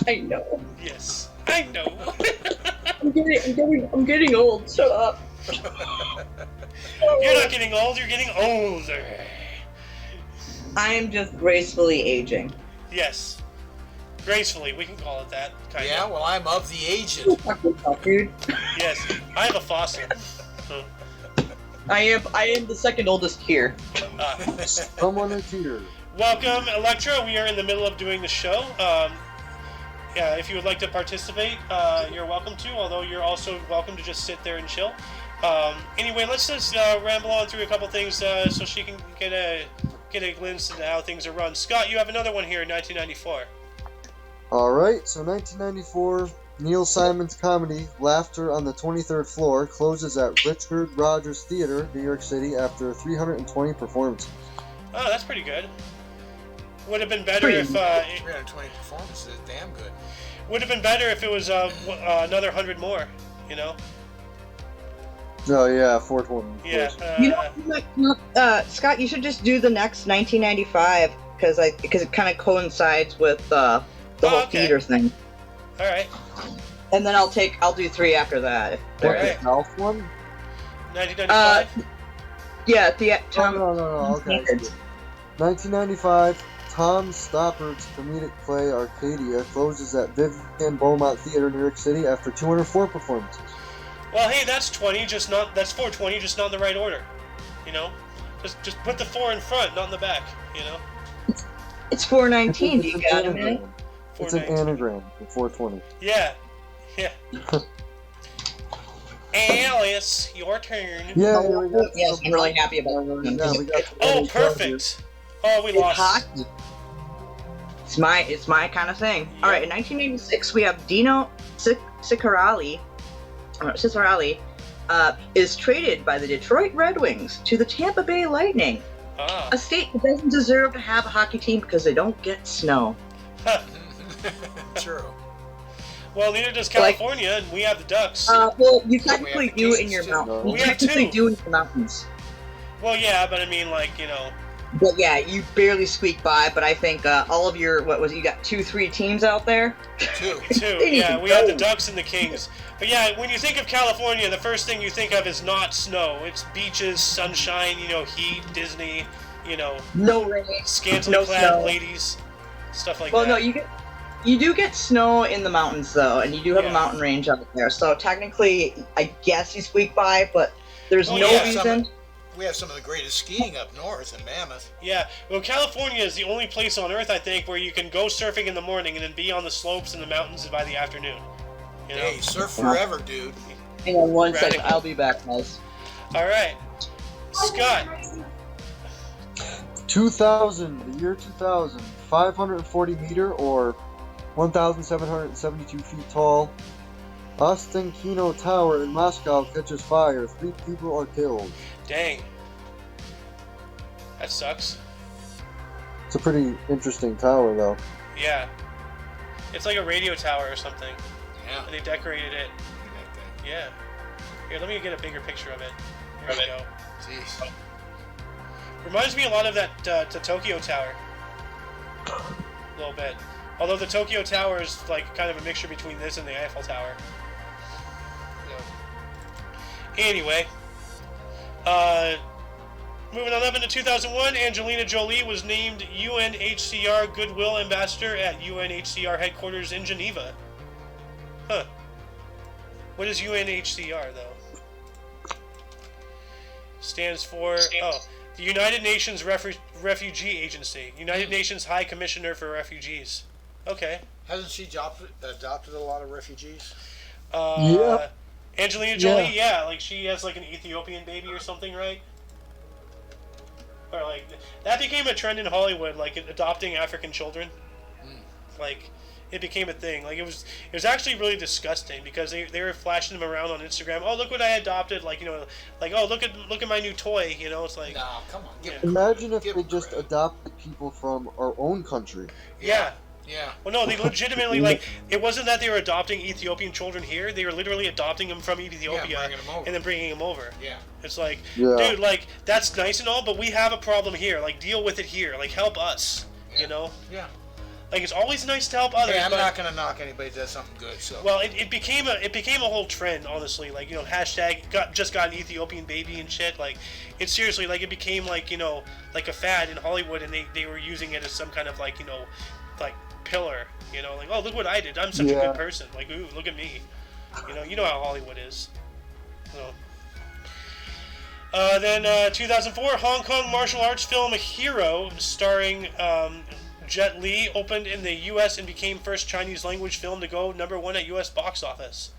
I know. Yes, I know. I'm getting old. Shut up. You're not getting old. You're getting older. I am just gracefully aging. Yes, gracefully. We can call it that. Kind of. Yeah. Well, I'm of the aged. Dude. Yes, I have a fossil. I am the second oldest here. Someone is here. Welcome, Electra. We are in the middle of doing the show. If you would like to participate, you're welcome to, although you're also welcome to just sit there and chill. Anyway, let's just ramble on through a couple things so she can get a glimpse into how things are run. Scott, you have another one here in 1994. Alright, so 1994, Neil Simon's comedy Laughter on the 23rd Floor closes at Richard Rogers Theater, New York City, after 320 performances. Oh, that's pretty good. Would have been better if 320 performances is damn good. would have been better if it was another 100 more. You know. Oh yeah, 420. Yeah. Scott, you should just do the next 1995 because it kind of coincides with the whole okay. theater thing. All right. And then I'll do 3 after that. What, Alright. the South one? 1995. Yeah, No, okay. 1995, Tom Stoppard's comedic play Arcadia closes at Vivian Beaumont Theater in New York City after 204 performances. Well, hey, that's 20, that's 420, just not in the right order. You know? Just put the 4 in front, not in the back, you know? It's 419. It's You an got a anagram. minute? It's an anagram for 420. Yeah. Yeah. Alice, your turn. Yeah, Yes, I'm really happy about it. Yeah, we got Oh, perfect. Oh, we lost. Hockey. It's my kind of thing. Yep. All right, in 1986, we have Dino Ciccarelli. Is traded by the Detroit Red Wings to the Tampa Bay Lightning, Ah. a state that doesn't deserve to have a hockey team because they don't get snow. True. Well, neither does California, and we have the Ducks. Well, you technically the do in Kings, your too. mountains. We You have technically two. do in your mountains. Well, yeah, but I mean, like, you know. But yeah, you barely squeak by. But I think all of your you got 2-3 teams out there. Two. Yeah, we have the Ducks and the Kings. But yeah, when you think of California, the first thing you think of is not snow. It's beaches, sunshine, you know, heat, Disney, you know, No rain. scantily No clad snow. ladies, stuff like Well, that. no, you do get snow in the mountains though, and you do have Yeah. a mountain range out there. So technically, I guess you squeak by, but there's Oh, no yeah, reason. We have some of the greatest skiing up north in Mammoth. Yeah, well, California is the only place on Earth, I think, where you can go surfing in the morning and then be on the slopes in the mountains by the afternoon. You know? Hey, surf forever, dude. Hang on one Radical. second, I'll be back, guys. All right, Scott. 2000, the year 2000, 540 meter or 1,772 feet tall. Ostankino Tower in Moscow catches fire. 3 people are killed. Dang, that sucks. It's a pretty interesting tower, though. Yeah, it's like a radio tower or something, Yeah. and they decorated it. Look at that thing. Yeah. Here, let me get a bigger picture of it. There we go. Jeez. Reminds me a lot of that the Tokyo Tower. A little bit. Although the Tokyo Tower is like kind of a mixture between this and the Eiffel Tower. Anyway, moving on up into 2001, Angelina Jolie was named UNHCR Goodwill Ambassador at UNHCR headquarters in Geneva. Huh. What is UNHCR, though? Stands for, the United Nations Refugee Agency. United Nations High Commissioner for Refugees. Okay. Hasn't she adopted a lot of refugees? Yep. Angelina Jolie, yeah, like she has like an Ethiopian baby or something, right? Or like that became a trend in Hollywood, like adopting African children. Like it became a thing. Like it was actually really disgusting because they were flashing them around on Instagram. Oh, look what I adopted! Like, you know, like, oh, look at my new toy. You know, it's like, No, come on. Give Imagine if Give they them just credit. adopted people from our own country. yeah. Yeah. Well, no, they legitimately, like, it wasn't that they were adopting Ethiopian children here. They were literally adopting them from Ethiopia bringing them over. and then bringing them over. Yeah. It's like, Yeah. dude, like, that's nice and all, but we have a problem here. Like, deal with it here. Like, help us. Yeah. You know? Yeah. Like, it's always nice to help others. Hey, I'm but, not gonna knock anybody that does something good. So. well, it became a whole trend, honestly. Like, you know, hashtag just got an Ethiopian baby and shit. Like, it seriously, like, it became, like, you know, like a fad in Hollywood, and they were using it as some kind of, like, you know, like, pillar. You know, like, oh, look what I did. I'm such a Yeah. good person. Like, ooh, look at me. You know how Hollywood is. So. Then 2004, Hong Kong martial arts film Hero, starring Jet Li, opened in the U.S. and became first Chinese language film to go #1 at U.S. box office.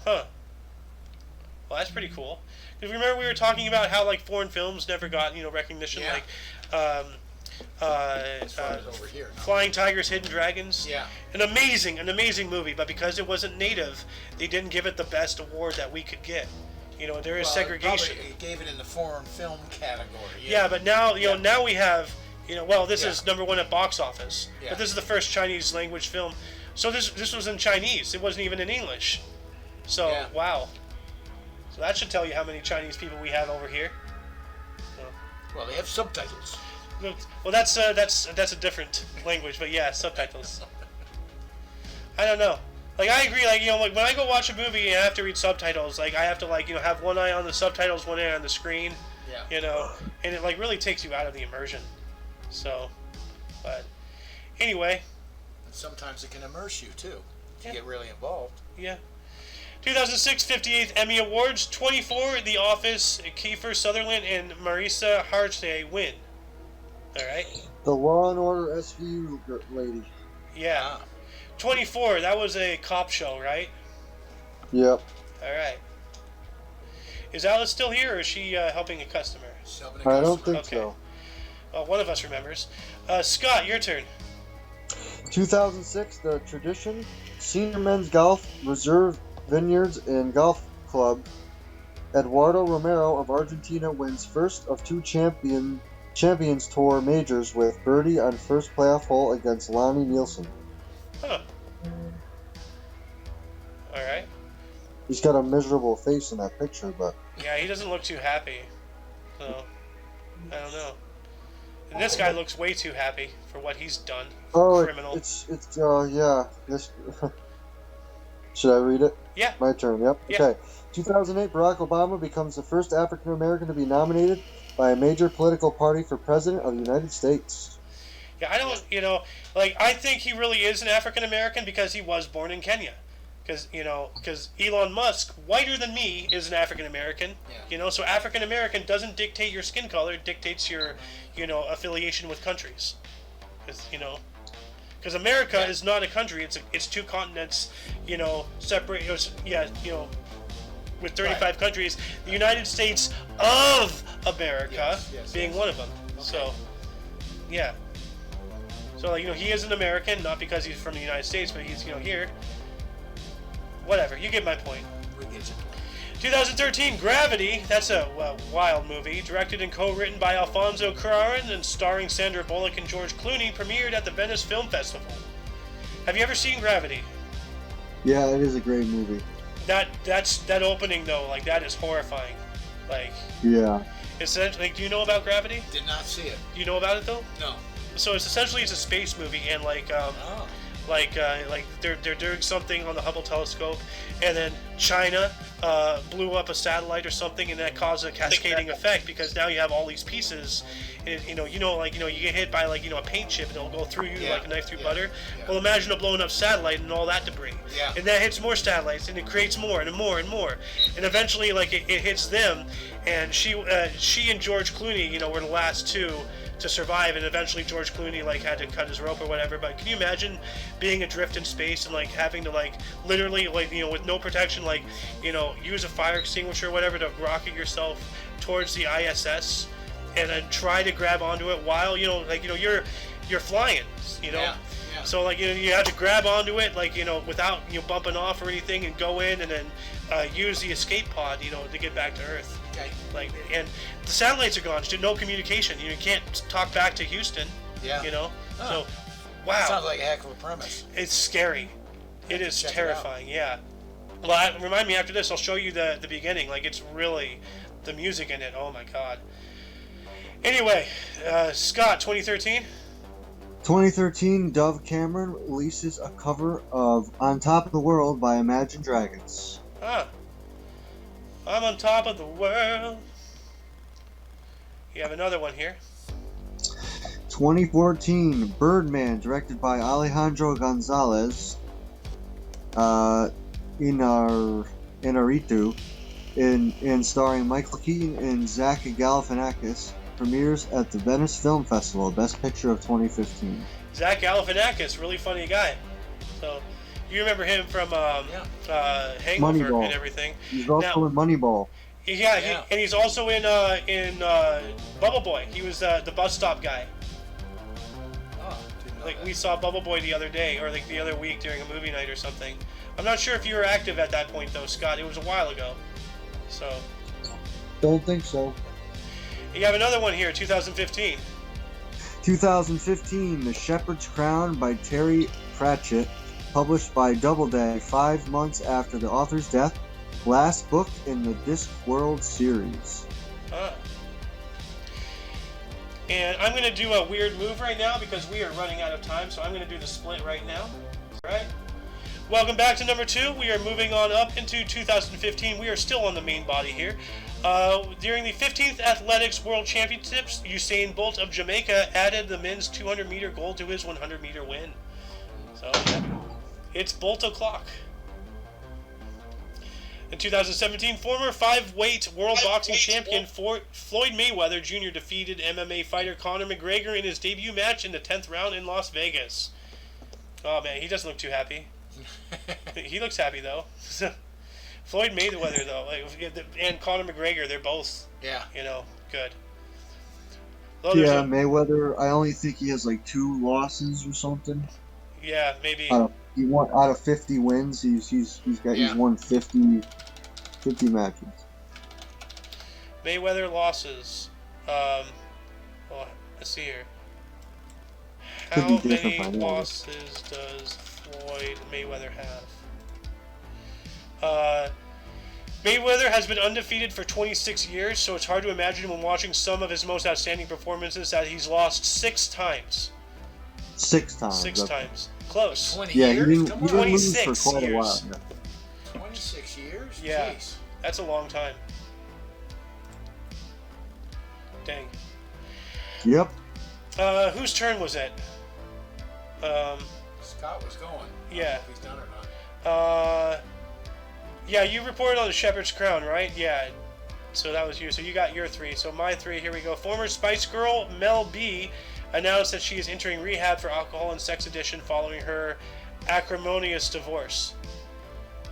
Huh. Well, that's pretty cool. Because remember we were talking about how like foreign films never got recognition, Yeah. like as far as over here. No. Flying Tigers, Hidden Dragons. Yeah. An amazing movie, but because it wasn't native, they didn't give it the best award that we could get. You know, there is Well, segregation. Probably gave it in the foreign film category. Yeah, but now now we have Well, this Yeah. is #1 at box office, Yeah. but this is the first Chinese language film. So this was in Chinese. It wasn't even in English. So Yeah. wow. So that should tell you how many Chinese people we have over here. Well, they have subtitles. Well, that's a different language, but yeah, subtitles. I don't know. Like I agree. Like like when I go watch a movie and I have to read subtitles, like I have to have one eye on the subtitles, one eye on the screen. Yeah. And it really takes you out of the immersion. So, but anyway. And sometimes it can immerse you too. If Yeah. you get really involved. Yeah. 2006 58th Emmy Awards, 24 The Office, Kiefer Sutherland and Marisa Hargitay win. All right. The Law and Order SVU lady. Yeah. Ah. 24. That was a cop show, right? Yep. All right. Is Alice still here, or is she helping a customer? Shoving a I don't customer. think Okay. so. Well, one of us remembers. Scott, your turn. 2006, the Tradition Senior Men's Golf Reserve Vineyards and Golf Club. Eduardo Romero of Argentina wins first of two Champions Tour majors with birdie on first playoff hole against Lonnie Nielsen. Huh. All right. He's got a miserable face in that picture, but Yeah, he doesn't look too happy. So, I don't know. And this guy looks way too happy for what he's done. Criminal. it's yeah. This should I read it? Yeah. My turn. Yep. Yeah. Okay. 2008, Barack Obama becomes the first African American to be nominated by a major political party for president of the United States. Yeah, I don't, I think he really is an African American because he was born in Kenya. Because Elon Musk, whiter than me, is an African American. Yeah. So African American doesn't dictate your skin color, it dictates your, affiliation with countries. Because America is not a country, it's two continents, separate, with 35 countries, the United States of America being one of them. Okay. So, yeah. So, he is an American, not because he's from the United States, but he's, here. Whatever, you get my point. We get you. 2013, Gravity. That's a wild movie. Directed and co-written by Alfonso Cuarón and starring Sandra Bullock and George Clooney. Premiered at the Venice Film Festival. Have you ever seen Gravity? Yeah, it is a great movie. That opening though, that is horrifying. Yeah. Essentially, do you know about Gravity? Did not see it. Do you know about it though? No. So it's a space movie, and Oh. they're doing something on the Hubble telescope, and then China blew up a satellite or something, and that caused a cascading effect because now you have all these pieces, and you get hit by a paint chip and it'll go through you like a knife through butter. Yeah. Well, imagine a blown up satellite and all that debris, and that hits more satellites, and it creates more and more and more, and eventually it hits them, and she and George Clooney were the last two to survive, and eventually George Clooney had to cut his rope or whatever. But can you imagine being adrift in space and having to literally with no protection, use a fire extinguisher or whatever to rocket yourself towards the ISS and then try to grab onto it while you're flying, Yeah. So you have to grab onto it without bumping off or anything, and go in and then use the escape pod to get back to Earth. Okay. And the satellites are gone. There's no communication. You can't talk back to Houston. Yeah. So, wow. That sounds like a heck of a premise. It's scary. It is check it terrifying. Yeah. Well, remind me after this. I'll show you the beginning. It's really the music in it. Oh my God. Anyway, Scott, 2013. 2013, Dove Cameron releases a cover of "On Top of the World" by Imagine Dragons. I'm on top of the world. You have another one here. 2014, Birdman, directed by Alejandro Gonzalez, Inarritu, and starring Michael Keaton and Zach Galifianakis, premieres at the Venice Film Festival, Best Picture of 2015. Zach Galifianakis, really funny guy. So, you remember him from Hangover Moneyball. and everything. He's also in Moneyball. Yeah. And he's also in Bubble Boy. He was the bus stop guy. Oh, didn't know that. We saw Bubble Boy the other day, or the other week during a movie night or something. I'm not sure if you were active at that point though, Scott. It was a while ago. So. Don't think so. You have another one here, 2015. 2015, The Shepherd's Crown by Terry Pratchett, published by Doubleday 5 months after the author's death. Last book in the Discworld series. And I'm going to do a weird move right now because we are running out of time, so I'm going to do the split right now. Alright. Welcome back to number 2. We are moving on up into 2015. We are still on the main body here. During the 15th Athletics World Championships, Usain Bolt of Jamaica added the men's 200-meter gold to his 100-meter win. So, yeah. It's Bolt o'clock. In 2017, former 5-weight world boxing champion Floyd Mayweather Jr. defeated MMA fighter Conor McGregor in his debut match in the 10th round in Las Vegas. Oh man, he doesn't look too happy. He looks happy though. Floyd Mayweather though, and Conor McGregor, they're both, good. Yeah, Mayweather, I only think he has like 2 losses or something. Yeah, maybe. He won out of 50 wins. He's won 50 matches. Mayweather losses. Let's see here. How many losses does Floyd Mayweather have? Mayweather has been undefeated for 26 years, so it's hard to imagine when watching some of his most outstanding performances that he's lost 6 times. 6 times. 6 times. Close. 20 years? He didn't lose for quite a while. Yeah. 26 years? Yeah. Jeez. That's a long time. Dang. Yep. Whose turn was it? Scott was going. Yeah. I don't know if he's done or not. Yeah, you reported on the Shepherd's Crown, right? Yeah. So that was you. So you got your 3. So my 3, here we go. Former Spice Girl Mel B announced that she is entering rehab for alcohol and sex addiction following her acrimonious divorce.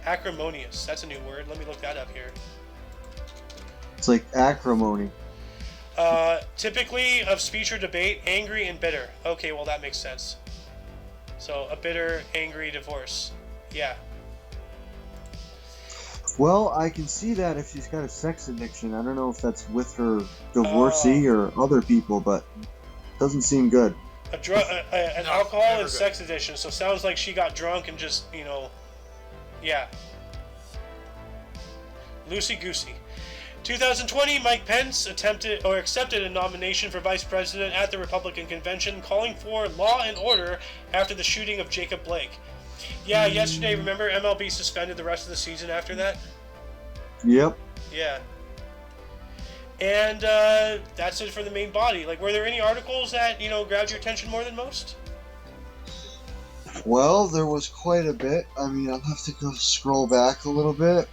Acrimonious. That's a new word. Let me look that up here. It's like acrimony. Typically of speech or debate, angry and bitter. Okay, well that makes sense. So a bitter, angry divorce. Yeah. Well, I can see that if she's got a sex addiction. I don't know if that's with her divorcee or other people, but doesn't seem good. An alcohol and sex addiction. So sounds like she got drunk and just, yeah. Loosey-goosey. 2020, Mike Pence accepted a nomination for vice president at the Republican convention, calling for law and order after the shooting of Jacob Blake. Yeah, yesterday, remember, MLB suspended the rest of the season after that? Yep. Yeah. And that's it for the main body. Like, were there any articles that, grabbed your attention more than most? Well, there was quite a bit. I mean, I'll have to go scroll back a little bit.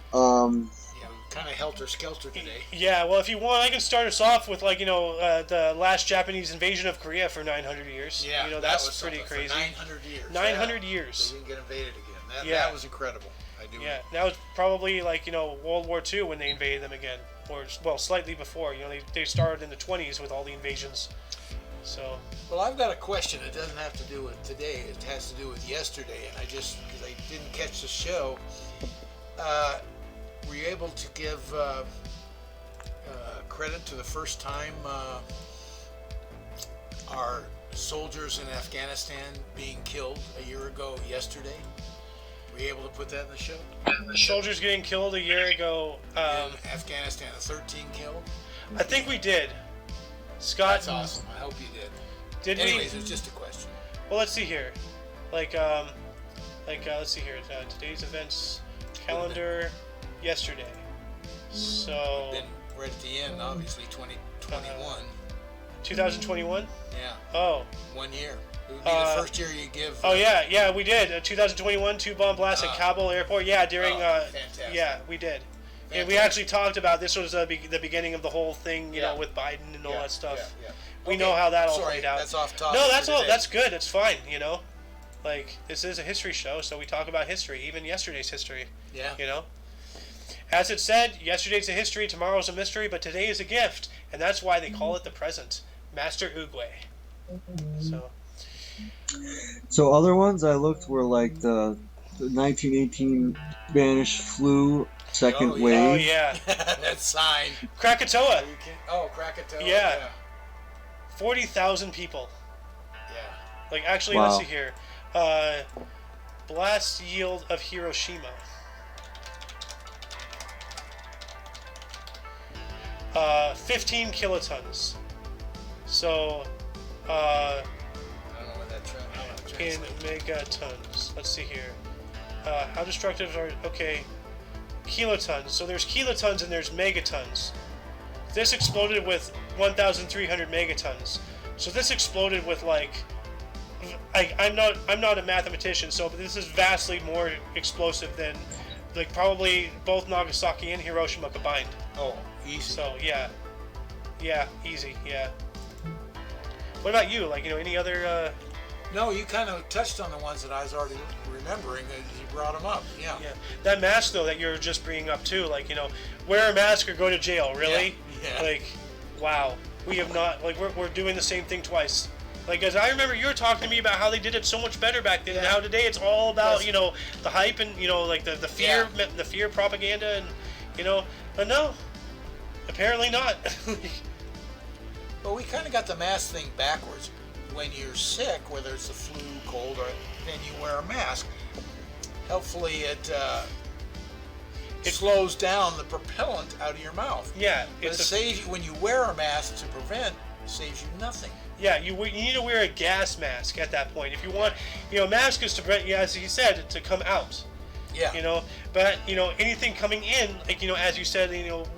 Kind of helter-skelter today. Yeah, well, if you want, I can start us off with, the last Japanese invasion of Korea for 900 years. Yeah, that's pretty crazy. For 900 years. 900 years. They didn't get invaded again. That was incredible. Yeah, that was probably, World War II when they invaded them again. Or, well, slightly before. They started in the 20s with all the invasions. So. Well, I've got a question. It doesn't have to do with today. It has to do with yesterday. And because I didn't catch the show, were you able to give credit to the first time our soldiers in Afghanistan being killed a year ago yesterday? Were you able to put that in the show? Soldiers getting killed a year ago. In Afghanistan, 13 killed? I think we did. Scott. That's awesome. I hope you did. Anyways, it was just a question. Well, let's see here. Let's see here. Today's events calendar. Yesterday. So. We're at the end, obviously, 2021. 2021? Yeah. Oh. 1 year. It would be the first year you give. Yeah, we did. 2021, 2 bomb blasts at Kabul airport. Yeah, during. Fantastic. Yeah, we did. Fantastic. And we actually talked about this was the beginning of the whole thing, with Biden and all that stuff. Yeah. We know how that all played out. That's off topic. No, that's all. That's good. It's fine. This is a history show, so we talk about history, even yesterday's history. Yeah. As it said, yesterday's a history, tomorrow's a mystery, but today is a gift, and that's why they call it the present. Master Oogway. So other ones I looked were like the 1918 Spanish flu second wave. Oh yeah, that sign. Krakatoa. Krakatoa. Yeah. 40,000 people Like, actually, Wow. let's see here. Blast yield of Hiroshima. 15 kilotons. So, I don't know what that in translates. megatons. Let's see here. How destructive are... Okay. Kilotons. So there's kilotons and there's megatons. This exploded with 1,300 megatons. So this exploded with like... I'm not a mathematician, so this is vastly more explosive than like probably both Nagasaki and Hiroshima combined. Oh, easy. So yeah, easy, yeah. What about you? Like, any other? No, you kind of touched on the ones that I was already remembering as you brought them up. Yeah. Yeah, that mask though that you're just bringing up too. Like, wear a mask or go to jail. Really? Yeah. Like, wow. We have not like we're doing the same thing twice. Like, as I remember, you were talking to me about how they did it so much better back then. Yeah. And how today it's all about Yes. The hype and like the fear, the fear propaganda, and but no, apparently not. Well, we kind of got the mask thing backwards. When you're sick, whether it's the flu, cold, or then you wear a mask. Hopefully, it slows down the propellant out of your mouth. Yeah, But it saves you when you wear a mask to prevent. It saves you nothing. Yeah, you need to wear a gas mask at that point. If you want, a mask is to prevent, as you said, to come out. Yeah. But anything coming in, like as you said,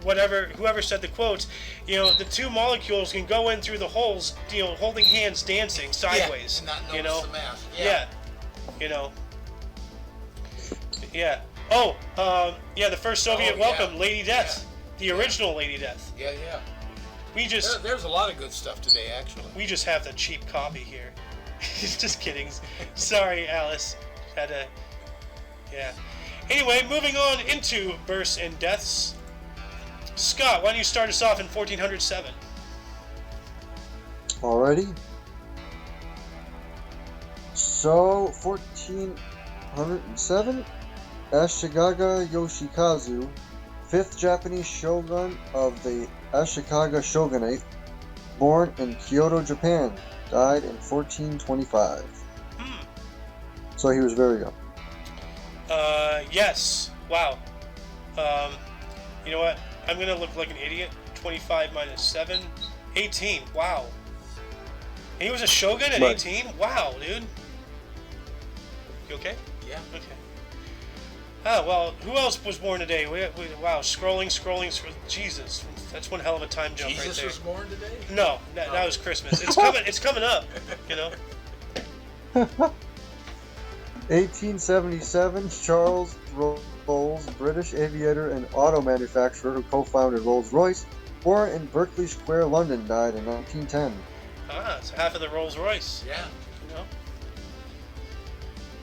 whoever said the quotes, the two molecules can go in through the holes, holding hands, dancing sideways. Yeah, and not notice the mask. Yeah. Yeah. Oh, the first Soviet welcome, Lady Death, the original Lady Death. Yeah. We just There's a lot of good stuff today, actually. we just have the cheap copy here. Just kidding. Sorry, Alice. Had to. Yeah. Anyway, moving on into births and deaths. Scott, why don't you start us off in 1407? Alrighty. So, 1407, Ashikaga Yoshikazu, 5th Japanese shogun of the Ashikaga Shogunate, born in Kyoto, Japan, died in 1425. So he was very young. Yes. Wow. You know what? I'm gonna look like an idiot. 25 minus 7. 18. Wow. And he was a shogun at Right. 18? Wow, dude. You okay? Yeah. Okay. Oh, well, who else was born today? Wow, scrolling. Jesus. That's one hell of a time jump right Jesus there. was born today? No, that was Christmas. It's coming up, 1877, Charles Rolls, British aviator and auto manufacturer who co-founded Rolls-Royce, born in Berkeley Square, London, died in 1910. It's half of the Rolls Royce. Yeah.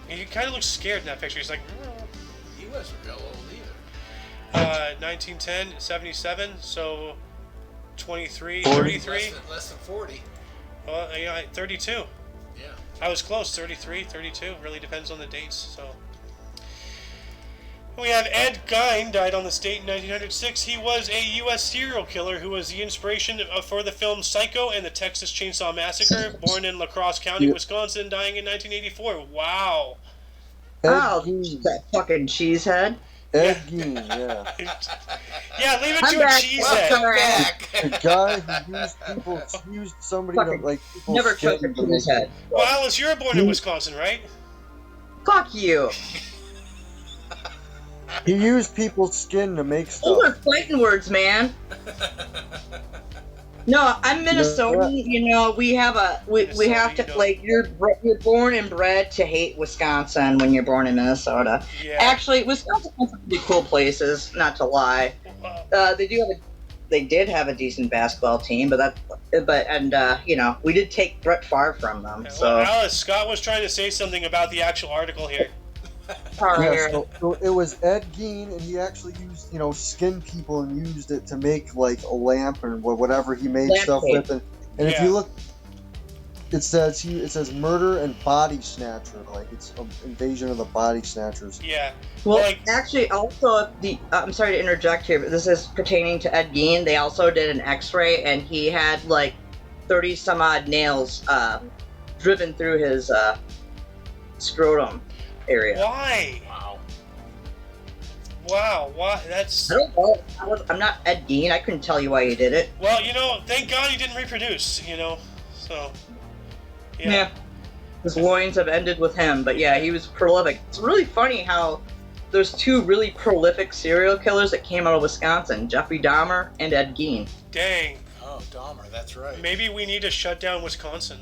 He kind of looks scared in that picture. He's like, He wasn't real old either. 1910, 77, so 23, 40. 33. Less than 40. Well, 32. Yeah. I was close, 33, 32. Really depends on the dates. So we have Ed Gein, died on this date in 1906. He was a U.S. serial killer who was the inspiration for the film Psycho and the Texas Chainsaw Massacre. Born in La Crosse County, Wisconsin, dying in 1984. Wow. Oh, that fucking cheesehead. Ed Gein, yeah. Yeah, leave it I'm to a back. cheesehead. Welcome Back. The guy who used somebody to, like, people's Never skin took a to make- cheesehead. Well, Alice, you're born in Wisconsin, right? Fuck you. He used people's skin to make Those stuff. are fighting words, man. No, I'm Minnesotan. We have we have to you're born and bred to hate Wisconsin when you're born in Minnesota. Yeah. Actually, Wisconsin has some pretty cool places. Not to lie, they did have a decent basketball team, but we did take Brett Favre from them. Well, So Alice, Scott was trying to say something about the actual article here. Yeah, so it was Ed Gein, and he actually used, skinned people and used it to make, like, a lamp or whatever he made Lamp stuff tape. with. And if you look, it says murder and body snatcher, like it's an invasion of the body snatchers. Yeah. Well, actually, also I'm sorry to interject here, but this is pertaining to Ed Gein. They also did an X-ray, and he had like 30 some odd nails driven through his scrotum area. Why? Wow. Wow, why? That's... I don't know. I'm not Ed Gein. I couldn't tell you why he did it. Well, thank God he didn't reproduce, so... Yeah. His loins have ended with him, but yeah, he was prolific. It's really funny how there's two really prolific serial killers that came out of Wisconsin, Jeffrey Dahmer and Ed Gein. Dang. Oh, Dahmer, that's right. Maybe we need to shut down Wisconsin.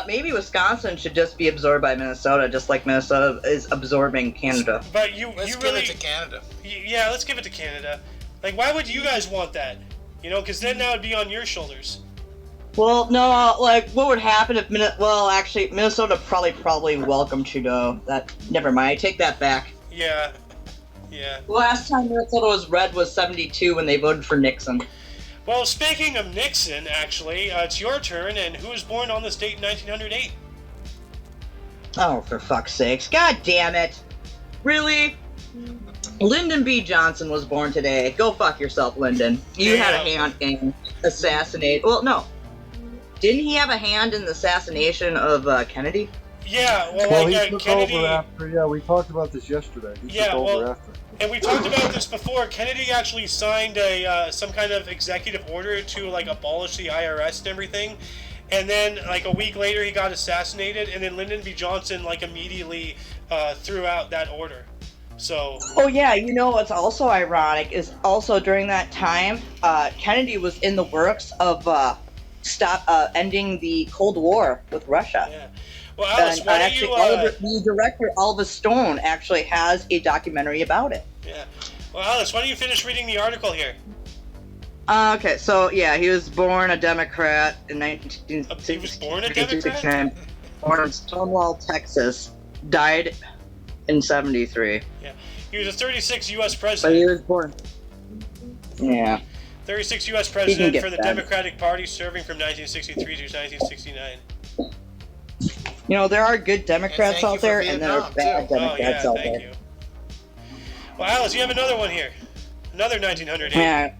Maybe Wisconsin should just be absorbed by Minnesota, just like Minnesota is absorbing Canada. But Let's you give really... it to Canada. Yeah, let's give it to Canada. Like, why would you guys want that? Because then that would be on your shoulders. Well, no, like, what would happen if actually, Minnesota probably welcomed Trudeau. Never mind, I take that back. Yeah. The last time Minnesota was red was 72 when they voted for Nixon. Well, speaking of Nixon, actually, it's your turn, and who was born on this date in 1908? Oh, for fuck's sakes. God damn it. Really? Lyndon B. Johnson was born today. Go fuck yourself, Lyndon. You had a hand in assassinate. Well, no. Didn't he have a hand in the assassination of Kennedy? Yeah, he took Kennedy... over after. Yeah, we talked about this yesterday. He took over after. And we talked about this before. Kennedy actually signed some kind of executive order to abolish the IRS and everything. And then a week later he got assassinated, and then Lyndon B. Johnson immediately threw out that order. So. Oh yeah, what's also ironic is also during that time, Kennedy was in the works of ending the Cold War with Russia. Yeah. Well, Alice, why don't you... the director, Oliver Stone, actually has a documentary about it. Yeah. Well, Alice, why don't you finish reading the article here? Okay, so, yeah, he was born a Democrat in 1960. He was born a Democrat? Born in Stonewall, Texas. Died in 73. Yeah. He was a 36 U.S. But president. he was born... Yeah. 36 U.S. president for the Democratic Party, serving from 1963 to 1969. There are good Democrats out there, and there are bad Democrats out there. You. Well, Alice, you have another one here. Another 1908. Yeah.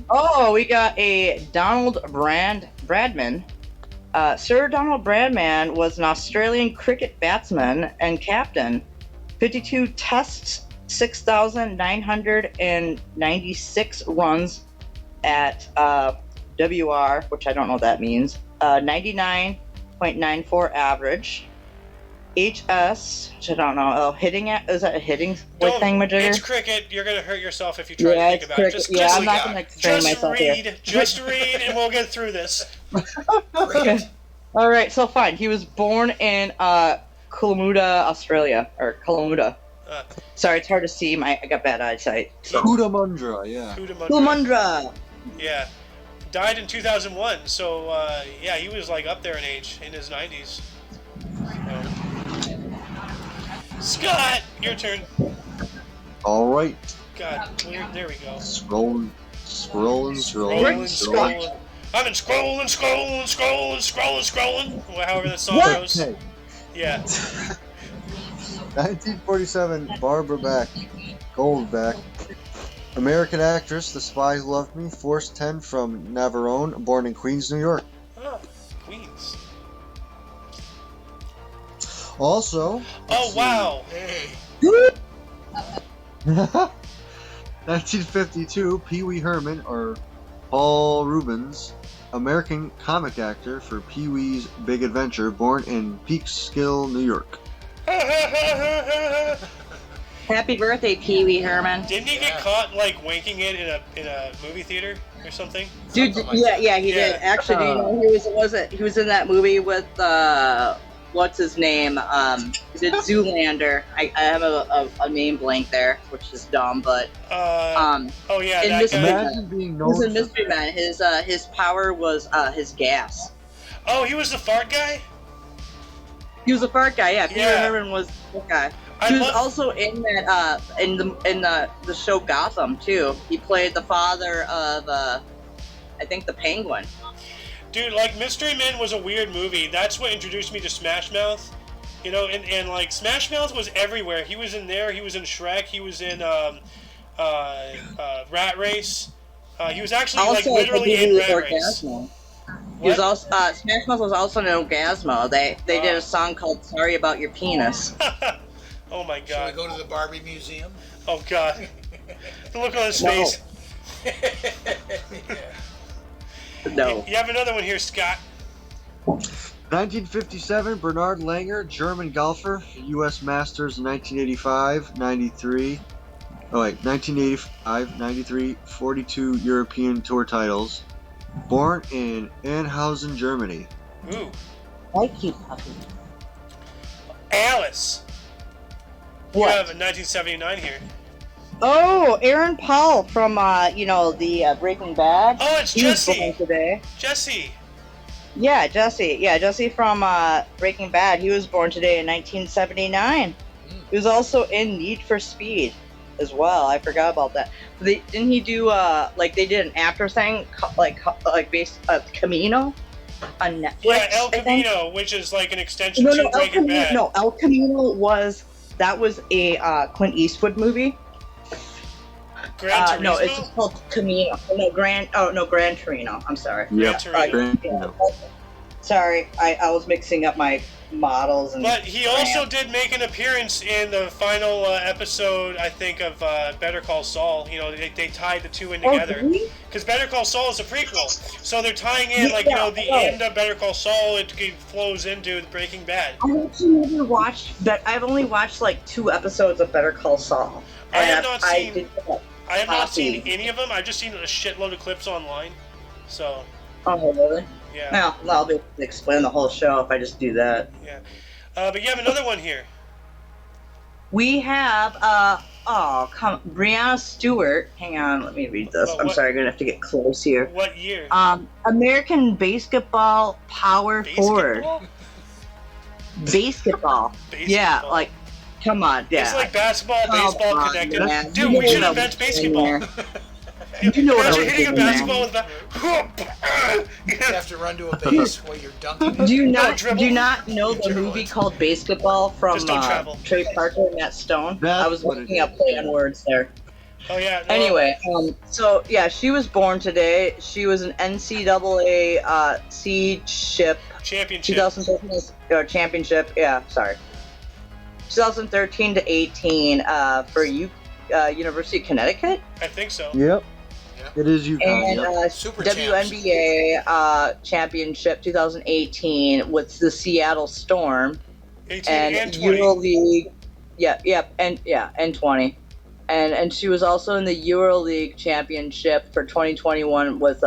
Oh, we got a Donald Bradman. Sir Donald Bradman was an Australian cricket batsman and captain. 52 tests, 6,996 runs at WR, which I don't know what that means. 99.94 average. HS, which I don't know. Is that a hitting thingamajigger? It's cricket. You're going to hurt yourself if you try to think about it. I'm not going to explain myself here. Just read, and we'll get through this. Okay. All right, so fine. He was born in Coolamooda, Australia. Or Coolamooda. Sorry, it's hard to see. I got bad eyesight. So. Coolamundra, yeah. Coolamundra. Yeah. Died in 2001, so yeah, he was up there in age, in his 90s. Scott, your turn. All right. God, there we go. Scrolling. I've been scrolling. However the song goes. Okay. Yeah. 1947, Barbara Goldbeck. American actress, The Spy Who Loved Me, Force 10 from Navarone, born in Queens, New York. Oh, Queens. Also... Oh, wow. Hey. 1952, Pee Wee Herman, or Paul Rubens, American comic actor for Pee Wee's Big Adventure, born in Peekskill, New York. Happy birthday, Pee Wee Herman. Didn't he get caught wanking it in a movie theater or something? Dude, he did. Actually, do you know he was in that movie with what's his name? He did Zoolander. I have a name blank there, which is dumb, but oh yeah, in that guy. He was in Mystery Man. His power was his gas. Oh, he was the fart guy? He was a fart guy, yeah. Pee Wee Herman was the guy. He was also in that in the show Gotham too. He played the father of I think the Penguin. Dude, Mystery Men was a weird movie. That's what introduced me to Smash Mouth. And Smash Mouth was everywhere. He was in there. He was in Shrek. He was in Rat Race. He was actually also, literally in Rat Race. He was What? also Smash Mouth was also an Orgasmo. They did a song called "Sorry About Your Penis." Oh my Should we god. go to the Barbie Museum? Oh god. The look on his No. face. Yeah. No. You have another one here, Scott. 1957, Bernard Langer, German golfer, U.S. Masters 1985, 93. Oh wait, 1985, 93, 42 European Tour titles. Born in Anhausen, Germany. Ooh. Like you, puppy. Alice. You What? have a 1979 here. Oh, Aaron Paul from the Breaking Bad. Oh, it's He was born Jesse. today. Jesse. Yeah, Jesse. Yeah, Jesse from Breaking Bad. He was born today in 1979. He was also in Need for Speed as well. I forgot about that. Didn't he do they did an after thing based Camino on Netflix? Yeah, El I think? Camino, which is like an extension No, to El Breaking Camino. Bad. No, El Camino was a Clint Eastwood movie. Gran Turismo? No, it's just called Camino. Gran Torino. I'm sorry. Yep. Torino. Yeah. Sorry, I was mixing up my models. But he also did make an appearance in the final episode, I think, of Better Call Saul. You know, they tied the two in together. Because Better Call Saul is a prequel. So they're tying in, the end of Better Call Saul, it flows into Breaking Bad. I've actually never watched, but I've only watched like 2 episodes of Better Call Saul. I have not seen Copy. any of them. I've just seen a shitload of clips online. So, Oh, really? yeah. Well, I'll be able to explain the whole show if I just do that. Yeah. But you have another one here. We have, Brianna Stewart. Hang on, let me read this. I'm sorry, I'm going to have to get close here. What year? American basketball power forward. Basketball. Yeah, like, come on, yeah. It's like basketball, baseball Come on, connected. man. Dude, You we know should what invent I was basketball. doing You know what I Imagine was hitting a doing there. basketball with that. You have to run to a base while you're dunking it. Do you dribble. not know the Dribble movie it. called Basketball from Just don't travel. Trey Parker and Matt Stone? That's I was what it looking is. up play on words there. Oh, yeah. No, Anyway, so yeah, she was born today. She was an NCAA seed ship Championship. 2013 championship. Yeah, sorry. 2013 to 18 for University of Connecticut. I think so. Yep. Yeah. It is UConn. And Yep. Super WNBA championship 2018 with the Seattle Storm 18 and and 20. EuroLeague. And 20. And she was also in the EuroLeague championship for 2021 with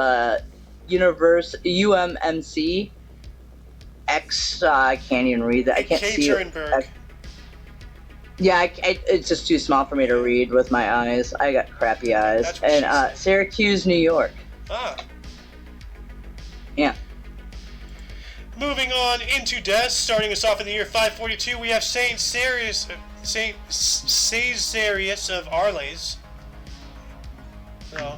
UMMC X. I can't even read that. I can't see it. Ekaterinburg. Yeah, it's just too small for me to read with my eyes. I got crappy eyes. That's what And she said. Syracuse, New York. Ah. Yeah. Moving on into deaths, starting us off in the year 542, we have Saint Cesarius of Arles.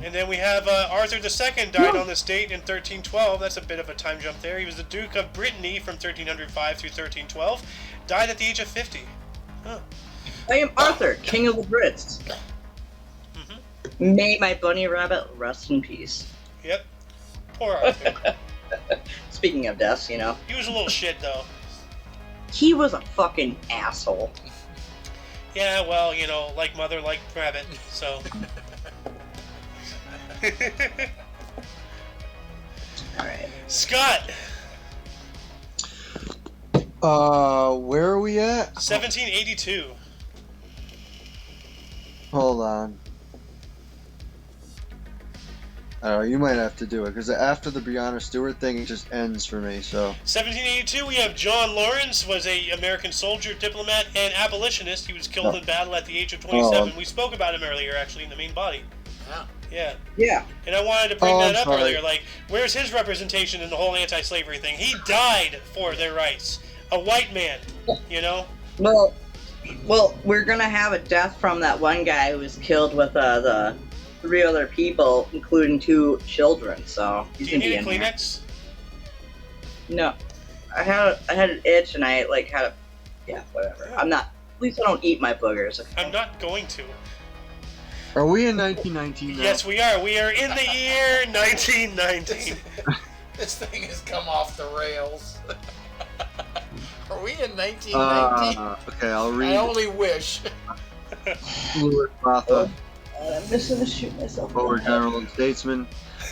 And then we have Arthur II died on this date in 1312. That's a bit of a time jump there. He was the Duke of Brittany from 1305 through 1312. Died at the age of 50. Huh. I am Arthur, King of the Brits. May my bunny rabbit rest in peace. Yep. Poor Arthur. Speaking of deaths, He was a little shit, though. he was a fucking asshole. Yeah, well, like mother, like rabbit, so. Alright. Scott, Where are we at? 1782. Hold on. Oh, you might have to do it because after the Brianna Stewart thing, it just ends for me. So 1782, we have John Lawrence, was a American soldier, diplomat, and abolitionist. He was killed in battle at the age of 27. We spoke about him earlier, actually, in the main body. Yeah. Yeah. Yeah. And I wanted to bring Oh, that I'm up sorry. earlier. Like, where's his representation in the whole anti-slavery thing? He died for their rights. A white man, Well, we're gonna have a death from that one guy who was killed with the 3 other people, including 2 children. So Do he's you gonna be need a in here. Kleenex? No, I had an itch and I had whatever. Yeah. I'm not. At least I don't eat my boogers. Okay? I'm not going to. are we in 1919 now? Yes, we are. We are in the year 1919. This thing has come off the rails. Are we in 1919? Okay, I'll I read. only wish. Louis Botha, I'm just gonna shoot myself. former general and statesman,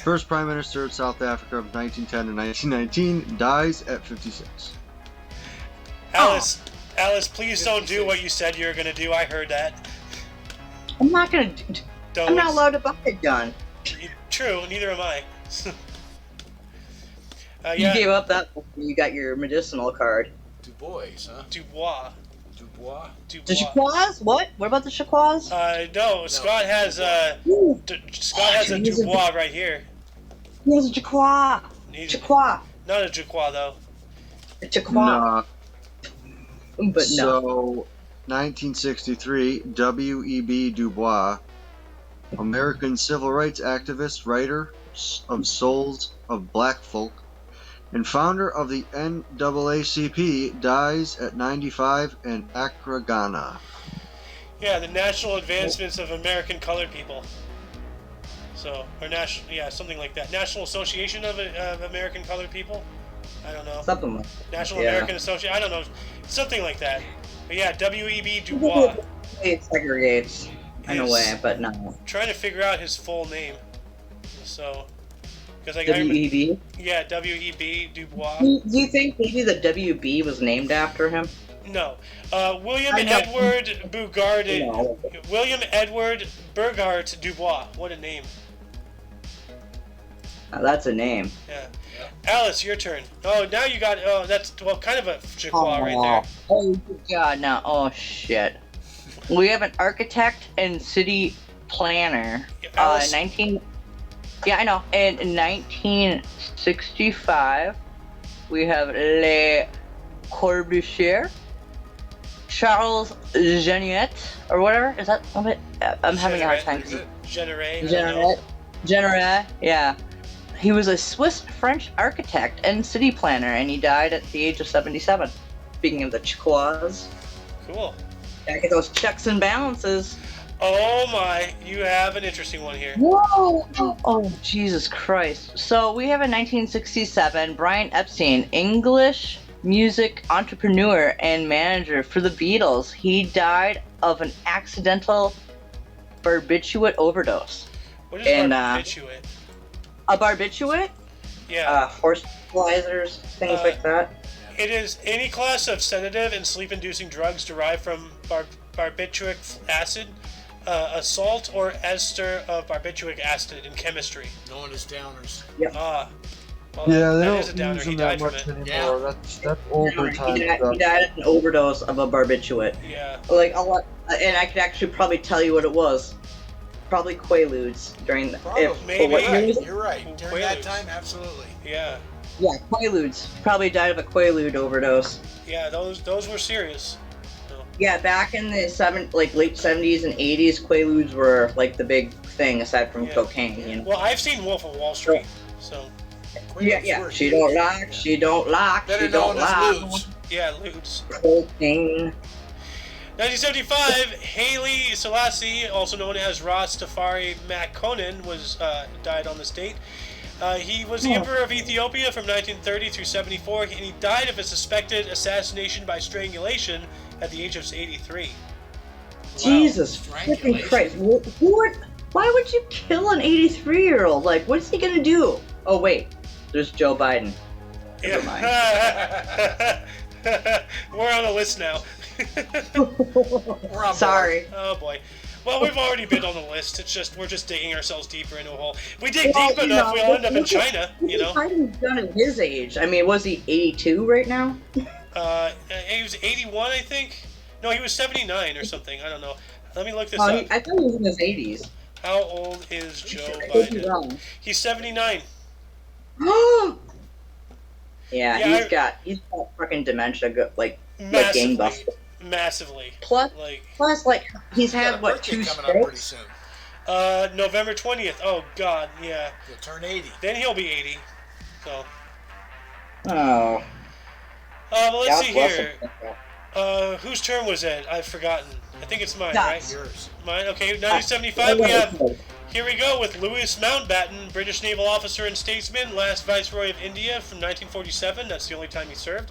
first prime minister of South Africa of 1910 to 1919, dies at 56. Alice, please don't do what you said you were gonna do. I heard that. I'm not gonna. I'm not allowed to buy a gun. True, neither am I. You Yeah. gave up that when you got your medicinal card. Du Bois, huh? Dubois. Dubois? The Chaquois? What? What about the Chaquois? No, Scott has Scott has a Dubois right here. He has a Chaquois. He's Chaquois. not a Jaquois though. A Chaquois. Nah. But no. So, 1963, W.E.B. Du Bois, American civil rights activist, writer of Souls of Black Folk, and founder of the NAACP, dies at 95 in Accra, Ghana. Yeah, the National Advancements of American Colored People. So, or something like that. National Association of American Colored People. I don't know. Something like that. National Yeah. American Association. I don't know. Something like that. But yeah, W.E.B. Du Bois. It segregates in a way, but no. Trying to figure out his full name. So, because I W.E.B.? Yeah, W.E.B. Du Bois. Do you think maybe the W.B. was named after him? No. William I know. Edward Bugard. No. William Edward Burgart Dubois. What a name. That's a name. Yeah. Alice, your turn. Oh, now you got. Oh, that's kind of a Jaquois right there. Oh God, no! Oh shit! We have an architect and city planner. Alice. 19. Yeah, I know. In 1965, we have Le Corbusier, Charles Geniet, or whatever. Is that? I'm having a hard time. Generet. Yeah. He was a Swiss-French architect and city planner, and he died at the age of 77. Speaking of the Chaquois. Cool. Gotta get those checks and balances. Oh my, you have an interesting one here. Whoa! Oh, Jesus Christ. So we have in 1967, Brian Epstein, English music entrepreneur and manager for the Beatles. He died of an accidental barbiturate overdose. What is And, barbiturate? A barbiturate? Yeah. Horse tranquilizers, things like that. It is any class of sedative and sleep-inducing drugs derived from barbituric acid, a salt or ester of barbituric acid in chemistry. Known as downers. Yep. Well, Yeah, they that don't is a downer. use He them that died from much it. anymore. Yeah. That's older time He stuff. died of an overdose of a barbiturate. Yeah. Like a lot, and I could actually probably tell you what it was. Probably Quaaludes during the. Probably. Maybe. You're right. During that Quaaludes. time, absolutely. Yeah. Yeah, Quaaludes. Probably died of a Quaalude overdose. Yeah, those were serious. So, Yeah, back in the late 70s and 80s, Quaaludes were like the big thing aside from Yeah. cocaine. You know? well, I've seen Wolf of Wall Street, so Yeah. She don't like. She don't like. Better She don't known as like. Lubes. yeah, Lutz. Cocaine. 1975, Haile Selassie, also known as Rastafari Makonnen, died on this date. He was the emperor of Ethiopia from 1930 through 74, and he died of a suspected assassination by strangulation at the age of 83. Jesus freaking Christ! Why would you kill an 83-year-old? Like, what's he gonna do? Oh wait, there's Joe Biden. Never mind. We're on the list now. We're on Sorry. Oh boy. Well, we've already been on the list. It's just we're just digging ourselves deeper into a hole. If we dig Well, deep you enough, know, we'll end up in China. You know. Biden's done at his age. I mean, was he 82 right now? He was 81, I think. No, he was 79 or something. I don't know. Let me look this Oh, up. I thought he was in his 80s. How old is Joe I could be Biden? wrong. He's 79. Yeah, Yeah, he's got fucking dementia, like Massively. gangbusters. Massively. Plus, he's Got had a what, birthday 2 coming up pretty strokes? soon. November 20th. Oh God, yeah. He'll turn 80. Then he'll be 80. So. Oh. Well, let's God see bless here. him. Whose term was it? I've forgotten. I think it's mine, That's right? Yours. Mine. Okay, 1975. We have Here we go with Louis Mountbatten, British naval officer and statesman, last Viceroy of India from 1947. That's the only time he served.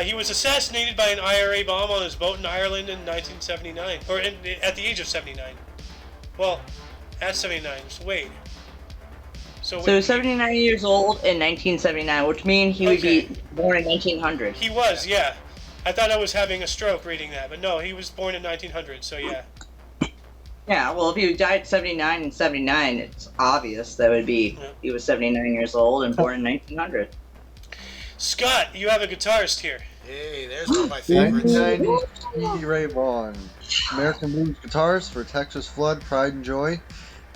He was assassinated by an IRA bomb on his boat in Ireland in 1979, or at the age of 79. Well, at 79. So wait. So he was 79 years old in 1979, which means he would be born in 1900. He was, yeah. I thought I was having a stroke reading that, but no, he was born in 1900, so yeah. Yeah, well, if he died at 79 and 79, it's obvious that would be he was 79 years old and born in 1900. Scott, you have a guitarist here. Hey, there's one of my favorites. 1990, Stevie Ray Vaughan. American blues guitarist for Texas Flood, Pride and Joy.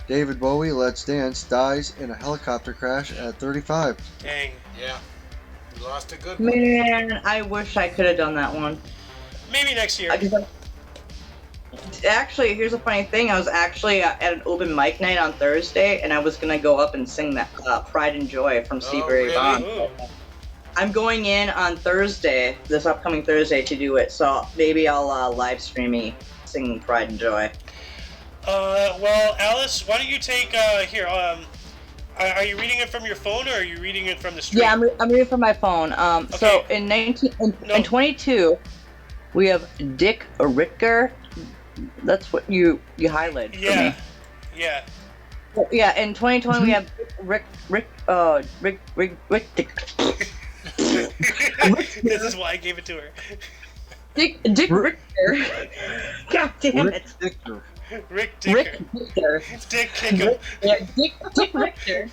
David Bowie, Let's Dance, dies in a helicopter crash at 35. Dang. Yeah. We lost a good one. Man, I wish I could have done that one. Maybe next year. Actually, here's a funny thing. I was actually at an open mic night on Thursday, and I was going to go up and sing that Pride and Joy from Stevie Ray Vaughan. Ooh. I'm going in on Thursday, this upcoming Thursday, to do it, so maybe I'll live stream me singing Pride and Joy. Well, Alice, why don't you take, here, are you reading it from your phone, or are you reading it from the stream? Yeah, I'm reading from my phone. So Okay. in 22, we have Dick Ricker. That's what you highlighted for Yeah. me. Yeah. Well, yeah, in 2020 we have Rick. This is why I gave it to her. Dick Ricker. God damn it. Rick Dicker. Rick Dicker. Rick Dicker. Dick Kickham. Yeah, Dick Richter.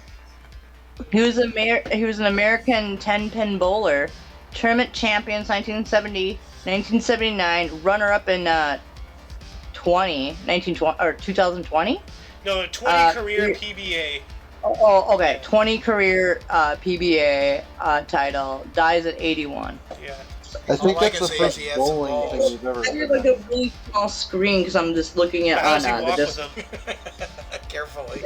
He was an American 10-pin bowler, tournament champions 1970, 1979, runner-up in 2020. No, 20 career PBA. Oh, okay. 20 career PBA title. Dies at 81. Yeah. I think All I that's can the say is first he had some bowling balls. thing we've ever I have done. like a really small screen because I'm just looking at How does he the walk disc. with them? Carefully.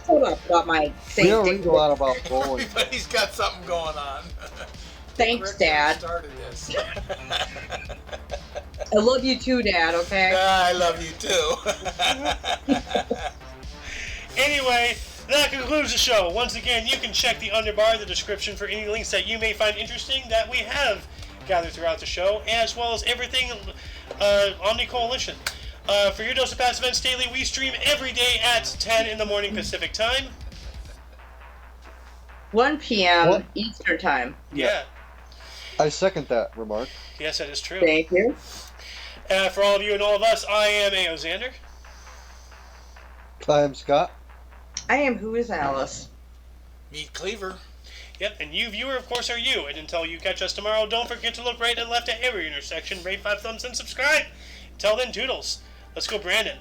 Hold up about my We don't Dick read a lot about bowling. But he's got something going on. Thanks, Rick Dad. started this. I love you too, Dad. Okay. I love you too. Anyway, that concludes the show. Once again, you can check the underbar in the description for any links that you may find interesting that we have gathered throughout the show, as well as everything Omni Coalition. For your dose of past events daily, we stream every day at 10 in the morning Pacific time. 1 p.m. What? Eastern time. Yeah. I second that remark. Yes, that is true. Thank you. For all of you and all of us, I am A.O. Xander. I am Scott. I am Who is Alice? Meet Cleaver. Yep, and you, viewer, of course, are you. And until you catch us tomorrow, don't forget to look right and left at every intersection, rate 5 thumbs, and subscribe. Until then, toodles. Let's go, Brandon.